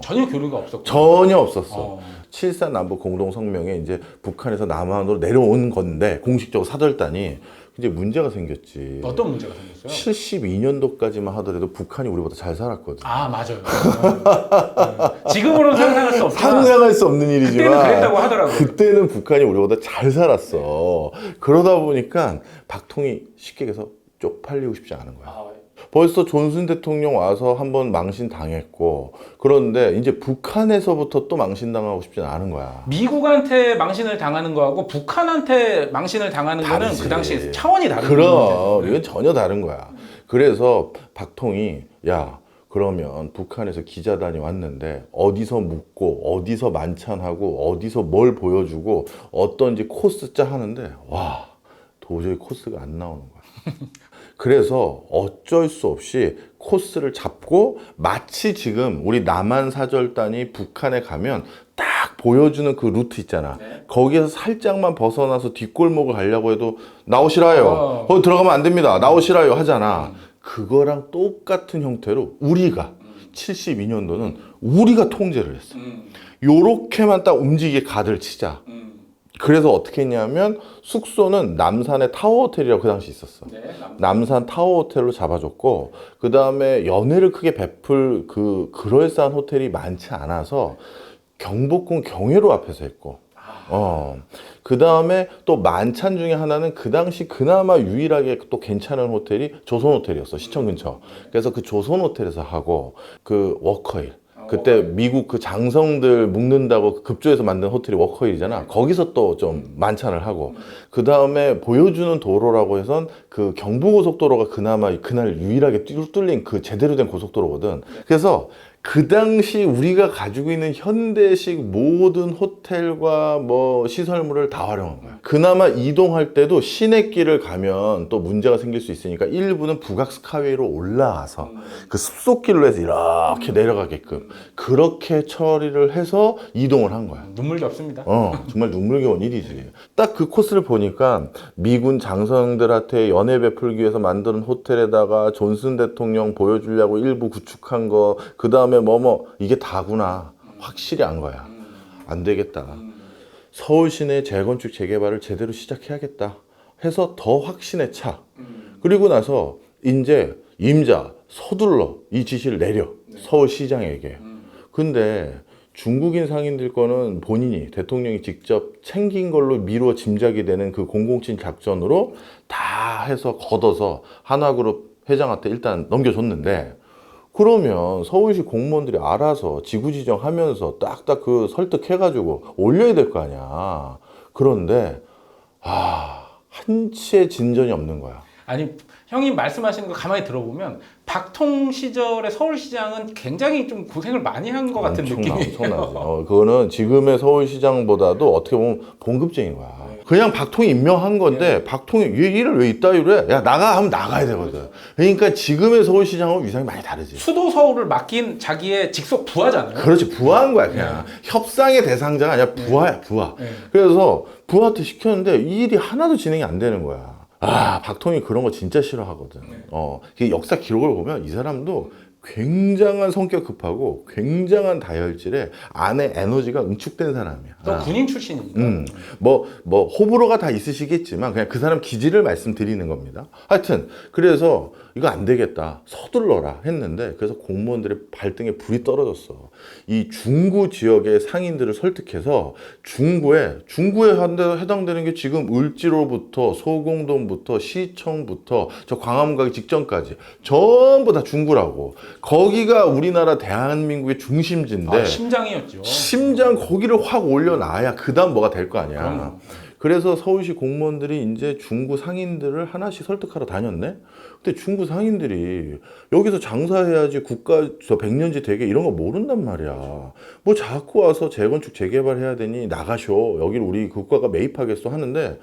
전혀 교류가 없었고. 전혀 없었어. 7.4 남북 공동성명에 이제 북한에서 남한으로 내려온 건데 공식적으로 사절단이 이제 문제가 생겼지. 어떤 문제가 생겼어요? 72년도까지만 하더라도 북한이 우리보다 잘 살았거든. 맞아요. 지금으로는 상상할 수 없지만 상상할 수 없는 일이지만 그때는 그랬다고 하더라고요. 그때는 북한이 우리보다 잘 살았어. 그러다 보니까 박통이 쉽게 해서 쪽팔리고 싶지 않은 거야. 벌써 존슨 대통령 와서 한번 망신 당했고 그런데 이제 북한에서부터 또 망신 당하고 싶지는 않은 거야. 미국한테 망신을 당하는 거하고 북한한테 망신을 당하는 거는 다르지. 그 당시 차원이 다른 그럼 이건 전혀 다른 거야. 그래서 박통이 야 그러면 북한에서 기자단이 왔는데 어디서 묵고 어디서 만찬하고 어디서 뭘 보여주고 어떤지 코스 짜 하는데 와 도저히 코스가 안 나오는 거야. 그래서 어쩔 수 없이 코스를 잡고 마치 지금 우리 남한 사절단이 북한에 가면 딱 보여주는 그 루트 있잖아. 네. 거기에서 살짝만 벗어나서 뒷골목을 가려고 해도 나오시라요. 어. 거기 들어가면 안 됩니다. 나오시라요 하잖아. 그거랑 똑같은 형태로 우리가 72년도는 우리가 통제를 했어. 요렇게만 딱 움직이게 가드를 치자. 그래서 어떻게 했냐면 숙소는 남산의 타워호텔이라고 그 당시 있었어. 네, 남산 타워호텔로 잡아줬고 그 다음에 연회를 크게 베풀 그럴싸한 호텔이 많지 않아서 경복궁 경회로 앞에서 했고 그 다음에 또 만찬 중에 하나는 그 당시 그나마 유일하게 또 괜찮은 호텔이 조선호텔이었어. 시청 근처. 그래서 그 조선호텔에서 하고 그 워커힐 그때 미국 그 장성들 묵는다고 급조해서 만든 호텔이 워커힐이잖아. 거기서 또 좀 만찬을 하고 그 다음에 보여주는 도로라고 해선 그 경부고속도로가 그나마 그날 유일하게 뚫린 그 제대로 된 고속도로거든. 그래서 그 당시 우리가 가지고 있는 현대식 모든 호텔과 뭐 시설물을 다 활용한 거야. 그나마 이동할 때도 시내길을 가면 또 문제가 생길 수 있으니까 일부는 북악 스카이웨이로 올라와서 그 숲속길로 해서 이렇게 내려가게끔 그렇게 처리를 해서 이동을 한 거야. 눈물겹습니다. 정말 눈물겨운 일이지. 딱 그 코스를 보니까 미군 장성들한테 연애 베풀기 위해서 만드는 호텔에다가 존슨 대통령 보여주려고 일부 구축한 거, 그 다음에 이게 다구나. 확실히 안 거야. 안 되겠다. 서울 시내 재건축 재개발을 제대로 시작해야겠다 해서 더 확신에 차. 그리고 나서 이제 임자 서둘러 이 지시를 내려. 서울시장에게. 근데 중국인 상인들 거는 본인이 대통령이 직접 챙긴 걸로 미루어 짐작이 되는 그 007 작전으로 다 해서 걷어서 한화그룹 회장한테 일단 넘겨줬는데 그러면 서울시 공무원들이 알아서 지구지정하면서 딱딱 그 설득해가지고 올려야 될 거 아니야. 그런데 한치의 진전이 없는 거야. 아니 형님 말씀하시는 거 가만히 들어보면 박통 시절의 서울시장은 굉장히 좀 고생을 많이 한 것 같은 느낌이에요. 엄청나지. 그거는 지금의 서울시장보다도 어떻게 보면 봉급쟁인 거야. 그냥 박통이 임명한 건데 박통이 얘 일을 왜 이따위로 해? 야 나가 하면 나가야 되거든. 그러니까 지금의 서울시장하고 위상이 많이 다르지. 수도 서울을 맡긴 자기의 직속 부하잖아요. 그렇지, 부하인 거야 그냥. 협상의 대상자가 아니라 부하야, 부하. 네. 그래서 부하한테 시켰는데 이 일이 하나도 진행이 안 되는 거야. 박통이 그런 거 진짜 싫어하거든. 그 역사 기록을 보면 이 사람도 굉장한 성격 급하고 굉장한 다혈질에 안에 에너지가 응축된 사람이야. 또 군인 출신이니까. 호불호가 다 있으시겠지만 그냥 그 사람 기질을 말씀드리는 겁니다. 하여튼 그래서 이거 안 되겠다 서둘러라 했는데 그래서 공무원들의 발등에 불이 떨어졌어. 이 중구 지역의 상인들을 설득해서 중구에 해당되는 게 지금 을지로부터 소공동부터 시청부터 저 광화문 가기 직전까지 전부 다 중구라고. 거기가 우리나라 대한민국의 중심지인데 심장이었죠. 심장 거기를 확 올려놔야 그 다음 뭐가 될 거 아니야. 그럼요. 그래서 서울시 공무원들이 이제 중구 상인들을 하나씩 설득하러 다녔네. 근데 중구 상인들이 여기서 장사해야지 국가 저 백년지 대계 이런 거 모른단 말이야. 뭐 자꾸 와서 재건축 재개발해야 되니 나가쇼. 여기를 우리 국가가 매입하겠어 하는데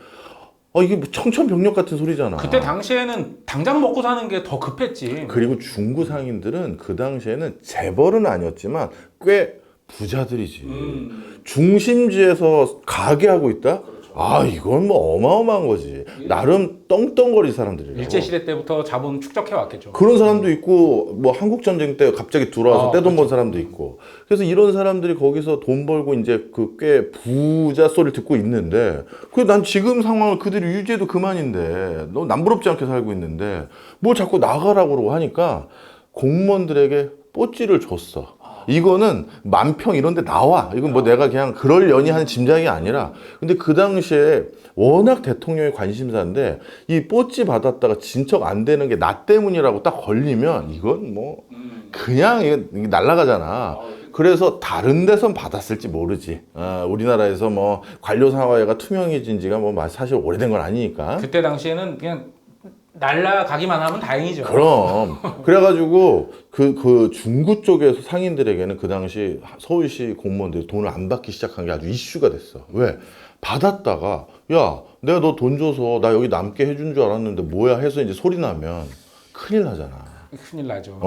이게 뭐 청천벽력 같은 소리잖아. 그때 당시에는 당장 먹고 사는 게 더 급했지. 그리고 중구 상인들은 그 당시에는 재벌은 아니었지만 꽤 부자들이지. 중심지에서 가게 하고 있다? 이건 뭐 어마어마한 거지. 나름 떵떵거릴 사람들이라고. 일제시대 때부터 자본 축적해 왔겠죠. 그런 사람도 있고 뭐 한국전쟁 때 갑자기 들어와서 떼돈 번 사람도 있고. 그래서 이런 사람들이 거기서 돈 벌고 이제 그 꽤 부자 소리를 듣고 있는데 난 지금 상황을 그대로 유지해도 그만인데 너 남부럽지 않게 살고 있는데 뭘 자꾸 나가라고 하니까 공무원들에게 뽀찌를 줬어. 이거는 만평 이런 데 나와. 이건 뭐 내가 그냥 그러려니 하는 짐작이 아니라. 근데 그 당시에 워낙 대통령의 관심사인데 이 뽀찌 받았다가 진척 안 되는 게 나 때문이라고 딱 걸리면 이건 뭐 그냥 이게 날아가잖아. 그래서 다른 데선 받았을지 모르지. 우리나라에서 뭐 관료 사회가 투명해진 지가 뭐 사실 오래된 건 아니니까. 그때 당시에는 그냥 날라가기만 하면 다행이죠. 그럼. 그래가지고 그 중구 쪽에서 상인들에게는 그 당시 서울시 공무원들이 돈을 안 받기 시작한 게 아주 이슈가 됐어. 왜? 받았다가 야 내가 너 돈 줘서 나 여기 남게 해준 줄 알았는데 뭐야 해서 이제 소리 나면 큰일 나잖아. 큰일 나죠.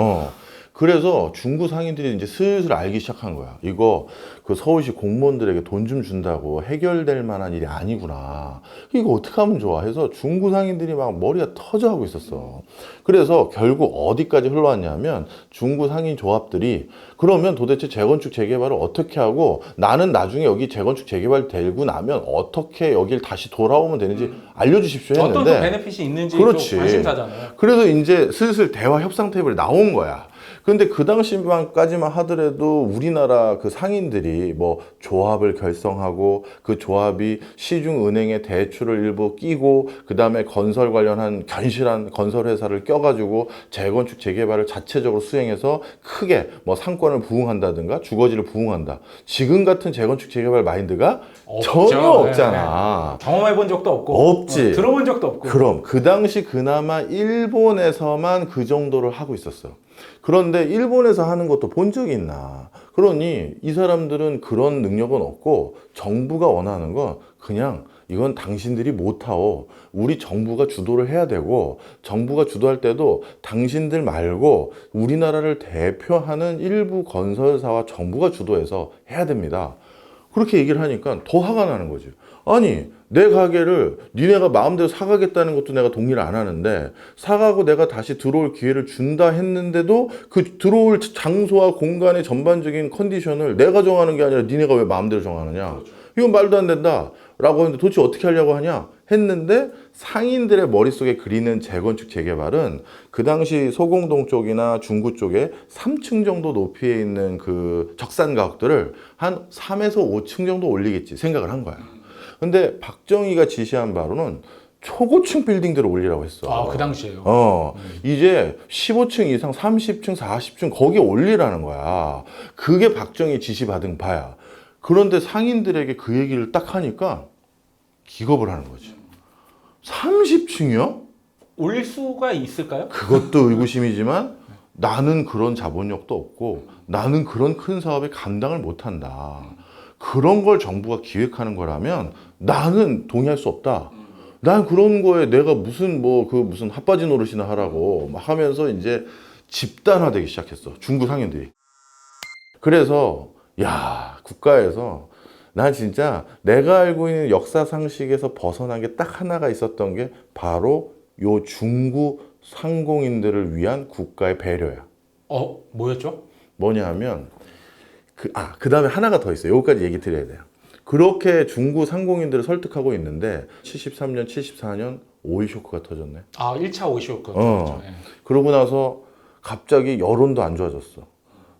그래서 중구 상인들이 이제 슬슬 알기 시작한 거야. 이거 그 서울시 공무원들에게 돈 좀 준다고 해결될 만한 일이 아니구나. 이거 어떻게 하면 좋아? 해서 중구 상인들이 막 머리가 터져하고 있었어. 그래서 결국 어디까지 흘러왔냐면 중구 상인 조합들이 그러면 도대체 재건축 재개발을 어떻게 하고 나는 나중에 여기 재건축 재개발 되고 나면 어떻게 여길 다시 돌아오면 되는지 알려주십시오 했는데 어떤 또 베네핏이 있는지 그렇지. 또 관심사잖아요. 그래서 이제 슬슬 대화 협상 테이블이 나온 거야. 근데 그 당시만까지만 하더라도 우리나라 그 상인들이 뭐 조합을 결성하고 그 조합이 시중은행에 대출을 일부 끼고 그 다음에 건설 관련한 견실한 건설 회사를 껴가지고 재건축 재개발을 자체적으로 수행해서 크게 뭐 상권을 부흥한다든가 주거지를 부흥한다. 지금 같은 재건축 재개발 마인드가 없죠. 전혀 없잖아. 경험해 본 적도 없고 없지. 들어본 적도 없고. 그럼 그 당시 그나마 일본에서만 그 정도를 하고 있었어. 그런데 일본에서 하는 것도 본 적이 있나? 그러니 이 사람들은 그런 능력은 없고 정부가 원하는 건 그냥 이건 당신들이 못하오. 우리 정부가 주도를 해야 되고 정부가 주도할 때도 당신들 말고 우리나라를 대표하는 일부 건설사와 정부가 주도해서 해야 됩니다. 그렇게 얘기를 하니까 더 화가 나는 거지. 아니, 내 가게를 니네가 마음대로 사가겠다는 것도 내가 동의를 안 하는데 사가고 내가 다시 들어올 기회를 준다 했는데도 그 들어올 장소와 공간의 전반적인 컨디션을 내가 정하는 게 아니라 니네가 왜 마음대로 정하느냐. 그렇죠. 이건 말도 안 된다 라고 했는데 도대체 어떻게 하려고 하냐 했는데 상인들의 머릿속에 그리는 재건축 재개발은 그 당시 소공동 쪽이나 중구 쪽에 3층 정도 높이에 있는 그 적산 가옥들을 한 3에서 5층 정도 올리겠지 생각을 한 거야. 근데 박정희가 지시한 바로는 초고층 빌딩들을 올리라고 했어. 아, 그 당시에요? 이제 15층 이상 30층, 40층 거기에 올리라는 거야. 그게 박정희 지시받은 바야. 그런데 상인들에게 그 얘기를 딱 하니까 기겁을 하는 거지. 30층이요? 올릴 수가 있을까요? 그것도 의구심이지만 나는 그런 자본력도 없고 나는 그런 큰 사업에 감당을 못한다. 그런 걸 정부가 기획하는 거라면 나는 동의할 수 없다. 난 그런 거에 내가 무슨 무슨 핫바지 노릇이나 하라고 막 하면서 이제 집단화되기 시작했어. 중구 상인들이. 그래서 야, 국가에서 난 진짜 내가 알고 있는 역사 상식에서 벗어난 게 딱 하나가 있었던 게 바로 요 중구 상공인들을 위한 국가의 배려야. 뭐였죠? 뭐냐 하면 그 다음에 하나가 더 있어요. 여기까지 얘기 드려야 돼요. 그렇게 중구 상공인들을 설득하고 있는데 73년, 74년 오일 쇼크가 터졌네. 1차 오일 쇼크가 터졌죠. 예. 그러고 나서 갑자기 여론도 안 좋아졌어.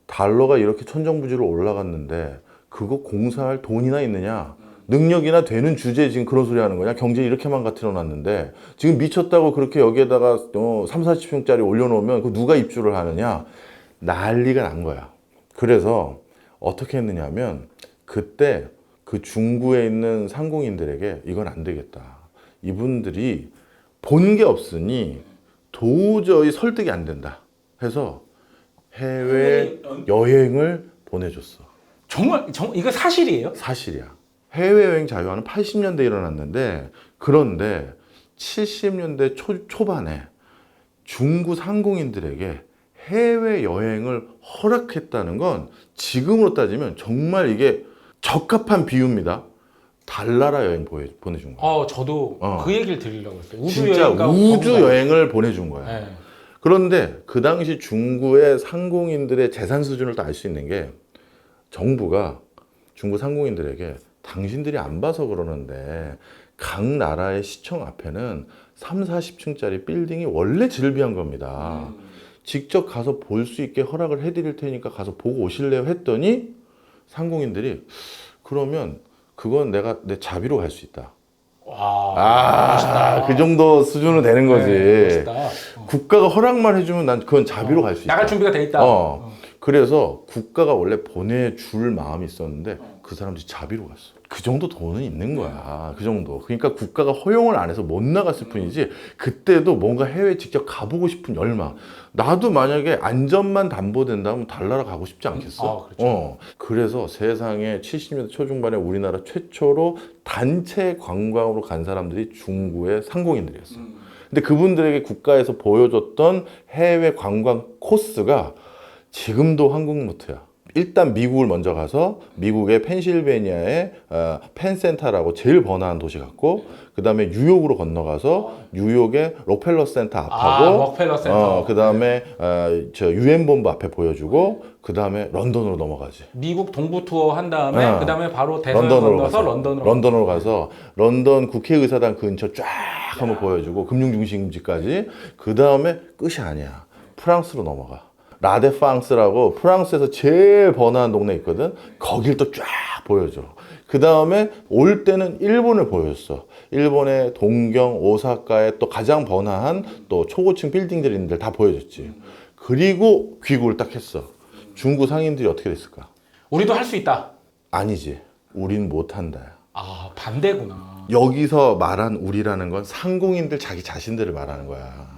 달러가 이렇게 천정부지로 올라갔는데 그거 공사할 돈이나 있느냐? 능력이나 되는 주제에 지금 그런 소리 하는 거냐? 경제 이렇게 망가뜨려놨는데 지금 미쳤다고 그렇게 여기에다가 3, 40평짜리 올려놓으면 그 누가 입주를 하느냐? 난리가 난 거야. 그래서 어떻게 했느냐면 그때 그 중구에 있는 상공인들에게 이건 안 되겠다. 이분들이 본 게 없으니 도저히 설득이 안 된다. 해서 해외 여행을 보내줬어. 정말 이거 사실이에요? 사실이야. 해외여행 자유화는 80년대에 일어났는데 그런데 70년대 초반에 중구 상공인들에게 해외여행을 허락했다는 건 지금으로 따지면 정말 이게 적합한 비유입니다. 달나라 여행 보내준 거야. 저도 그 얘기를 드리려고 했어요. 진짜 우주 여행을 보내준 거야. 네. 그런데 그 당시 중구의 상공인들의 재산 수준을 또 알 수 있는 게 정부가 중구 상공인들에게 당신들이 안 봐서 그러는데 각 나라의 시청 앞에는 3, 40층짜리 빌딩이 원래 질비한 겁니다. 직접 가서 볼 수 있게 허락을 해드릴 테니까 가서 보고 오실래요? 했더니 상공인들이 그러면 그건 내가 내 자비로 갈 수 있다. 와, 멋있다. 그 정도 수준으로 되는 거지. 네, 멋있다. 국가가 허락만 해주면 난 그건 자비로 갈 수 있다. 나갈 준비가 돼 있다. 그래서 국가가 원래 보내줄 마음이 있었는데 그 사람들이 자비로 갔어. 그 정도 돈은 있는 거야. 그 정도. 그러니까 국가가 허용을 안 해서 못 나갔을 뿐이지 그때도 뭔가 해외 직접 가보고 싶은 열망. 나도 만약에 안전만 담보된다면 달나라 가고 싶지 않겠어? 그렇죠. 그래서 세상에 70년대 초중반에 우리나라 최초로 단체 관광으로 간 사람들이 중구의 상공인들이었어. 근데 그분들에게 국가에서 보여줬던 해외 관광 코스가 지금도 한국노트야. 일단 미국을 먼저 가서 미국의 펜실베니아의 펜센터라고 제일 번화한 도시 같고, 그 다음에 뉴욕으로 건너가서 뉴욕의 록펠러 센터 앞하고, 록펠러 센터. 그 다음에 저 유엔 본부 앞에 보여주고, 그 다음에 런던으로 넘어가지. 미국 동부 투어 한 다음에 그 다음에 바로 대서양 런던으로 건너서 가서, 런던으로 가서 런던 국회의사당 근처 쫙 한번 보여주고 금융중심지까지. 그 다음에 끝이 아니야. 프랑스로 넘어가. 라데팡스라고 프랑스에서 제일 번화한 동네 있거든. 거길 또 쫙 보여줘. 그 다음에 올 때는 일본을 보여줬어. 일본의 동경, 오사카의 또 가장 번화한 또 초고층 빌딩들이 있는데 다 보여줬지. 그리고 귀국을 딱 했어. 중국 상인들이 어떻게 됐을까? 우리도 할 수 있다. 아니지. 우린 못한다. 아, 반대구나. 여기서 말한 우리라는 건 상공인들 자기 자신들을 말하는 거야.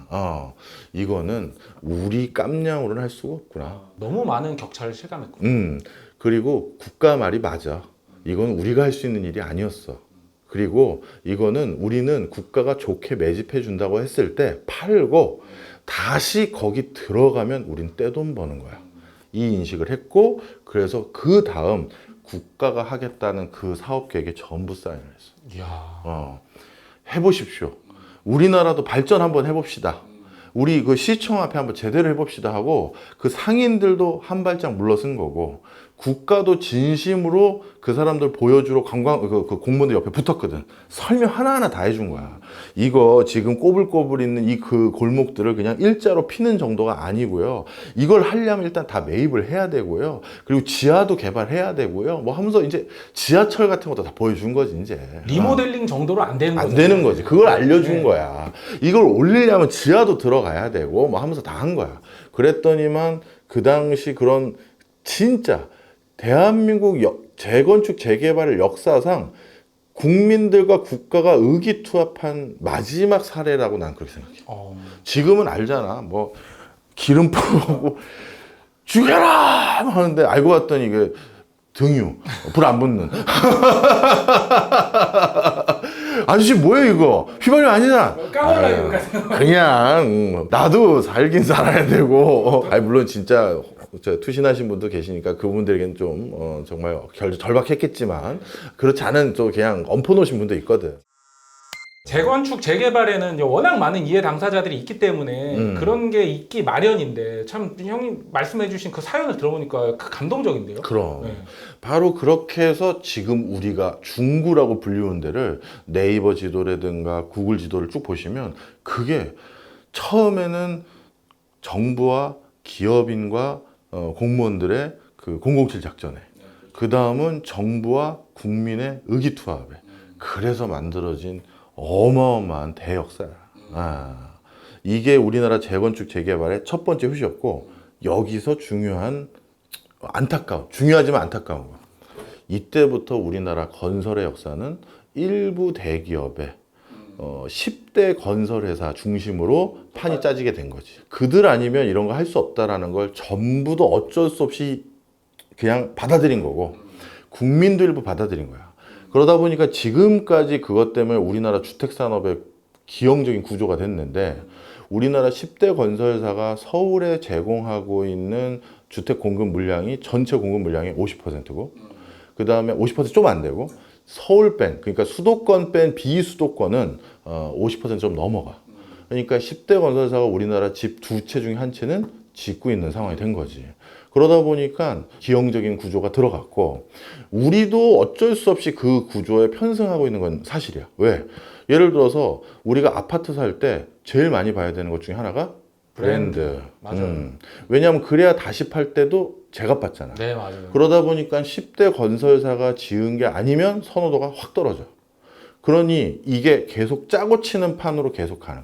이거는 우리 깜냥으로는 할 수가 없구나. 너무 많은 격차를 실감했구나. 그리고 국가 말이 맞아. 이건 우리가 할 수 있는 일이 아니었어. 그리고 이거는 우리는 국가가 좋게 매집해 준다고 했을 때 팔고 다시 거기 들어가면 우린 떼돈 버는 거야. 이 인식을 했고, 그래서 그 다음 국가가 하겠다는 그 사업 계획에 전부 사인을 했어. 이야. 해보십시오. 우리나라도 발전 한번 해봅시다. 우리 그 시청 앞에 한번 제대로 해봅시다 하고, 그 상인들도 한 발짝 물러선 거고, 국가도 진심으로 그 사람들 보여주러 그 공무원들 옆에 붙었거든. 설명 하나하나 다 해준 거야. 이거 지금 꼬불꼬불 있는 이 그 골목들을 그냥 일자로 피는 정도가 아니고요. 이걸 하려면 일단 다 매입을 해야 되고요. 그리고 지하도 개발해야 되고요. 뭐 하면서 이제 지하철 같은 것도 다 보여준 거지, 이제. 리모델링 정도로 안 되는 거죠. 안 되는 거지. 그걸 알려준 거야. 이걸 올리려면 지하도 들어가야 되고 뭐 하면서 다 한 거야. 그랬더니만 그 당시 그런 진짜 대한민국 재건축 재개발의 역사상 국민들과 국가가 의기투합한 마지막 사례라고 난 그렇게 생각해. 지금은 알잖아. 뭐 기름 부어고 죽여라 하는데 알고 봤더니 이게 등유, 불 안 붙는. 아저씨 뭐예요 이거? 휘발유 아니잖아. 그냥 나도 살긴 살아야 되고. 아니 물론 진짜 투신하신 분도 계시니까 그분들에겐 좀 정말 절박했겠지만, 그렇지 않은 또 그냥 엎어놓으신 분도 있거든. 재건축 재개발에는 워낙 많은 이해 당사자들이 있기 때문에 그런 게 있기 마련인데, 참 형님 말씀해주신 그 사연을 들어보니까 감동적인데요. 그럼 네. 바로 그렇게 해서 지금 우리가 중구라고 불리우는 데를 네이버 지도라든가 구글 지도를 쭉 보시면, 그게 처음에는 정부와 기업인과 공무원들의 그 007 작전에, 그 다음은 정부와 국민의 의기투합에, 그래서 만들어진 어마어마한 대역사야. 이게 우리나라 재건축 재개발의 첫 번째 효시였고, 여기서 중요하지만 안타까운 거. 이때부터 우리나라 건설의 역사는 일부 대기업의 10대 건설회사 중심으로 판이 짜지게 된 거지. 그들 아니면 이런 거 할 수 없다라는 걸 전부 다 어쩔 수 없이 그냥 받아들인 거고, 국민도 일부 받아들인 거야. 그러다 보니까 지금까지 그것 때문에 우리나라 주택산업의 기형적인 구조가 됐는데, 우리나라 10대 건설사가 서울에 제공하고 있는 주택 공급 물량이 전체 공급 물량의 50%고, 그 다음에 50% 좀 안 되고, 서울 뺀, 그러니까 수도권 뺀 비수도권은 50% 좀 넘어가. 그러니까 10대 건설사가 우리나라 집 두 채 중에 한 채는 짓고 있는 상황이 된 거지. 그러다 보니까 기형적인 구조가 들어갔고, 우리도 어쩔 수 없이 그 구조에 편승하고 있는 건 사실이야. 왜? 예를 들어서 우리가 아파트 살 때 제일 많이 봐야 되는 것 중에 하나가 브랜드. 맞아요. 왜냐하면 그래야 다시 팔 때도 제값 받잖아. 네, 맞아요. 그러다 보니까 10대 건설사가 지은 게 아니면 선호도가 확 떨어져. 그러니 이게 계속 짜고 치는 판으로 계속 가는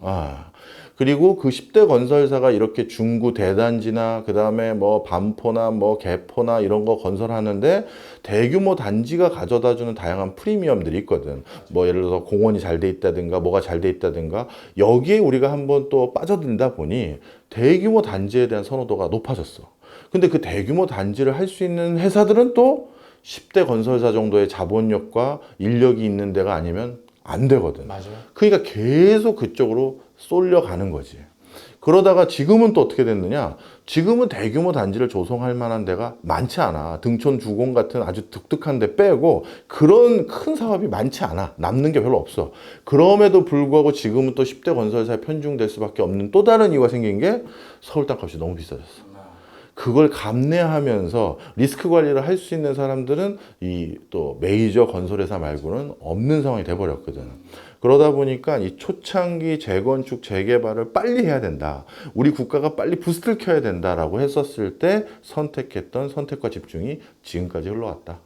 거야. 그리고 그 10대 건설사가 이렇게 중구 대단지나 그 다음에 뭐 반포나 뭐 개포나 이런 거 건설하는데, 대규모 단지가 가져다주는 다양한 프리미엄들이 있거든. 뭐 예를 들어서 공원이 잘 돼 있다든가 뭐가 잘 돼 있다든가, 여기에 우리가 한번 또 빠져들다 보니 대규모 단지에 대한 선호도가 높아졌어. 근데 그 대규모 단지를 할 수 있는 회사들은 또 10대 건설사 정도의 자본력과 인력이 있는 데가 아니면 안 되거든. 맞아요. 그러니까 계속 그쪽으로 쏠려가는 거지. 그러다가 지금은 또 어떻게 됐느냐? 지금은 대규모 단지를 조성할 만한 데가 많지 않아. 등촌 주공 같은 아주 독특한 데 빼고 그런 큰 사업이 많지 않아. 남는 게 별로 없어. 그럼에도 불구하고 지금은 또 10대 건설사에 편중될 수밖에 없는 또 다른 이유가 생긴 게 서울 땅값이 너무 비싸졌어. 그걸 감내하면서 리스크 관리를 할 수 있는 사람들은 이 또 메이저 건설회사 말고는 없는 상황이 돼버렸거든. 그러다 보니까 이 초창기 재건축, 재개발을 빨리 해야 된다. 우리 국가가 빨리 부스트를 켜야 된다라고 했었을 때 선택했던 선택과 집중이 지금까지 흘러왔다.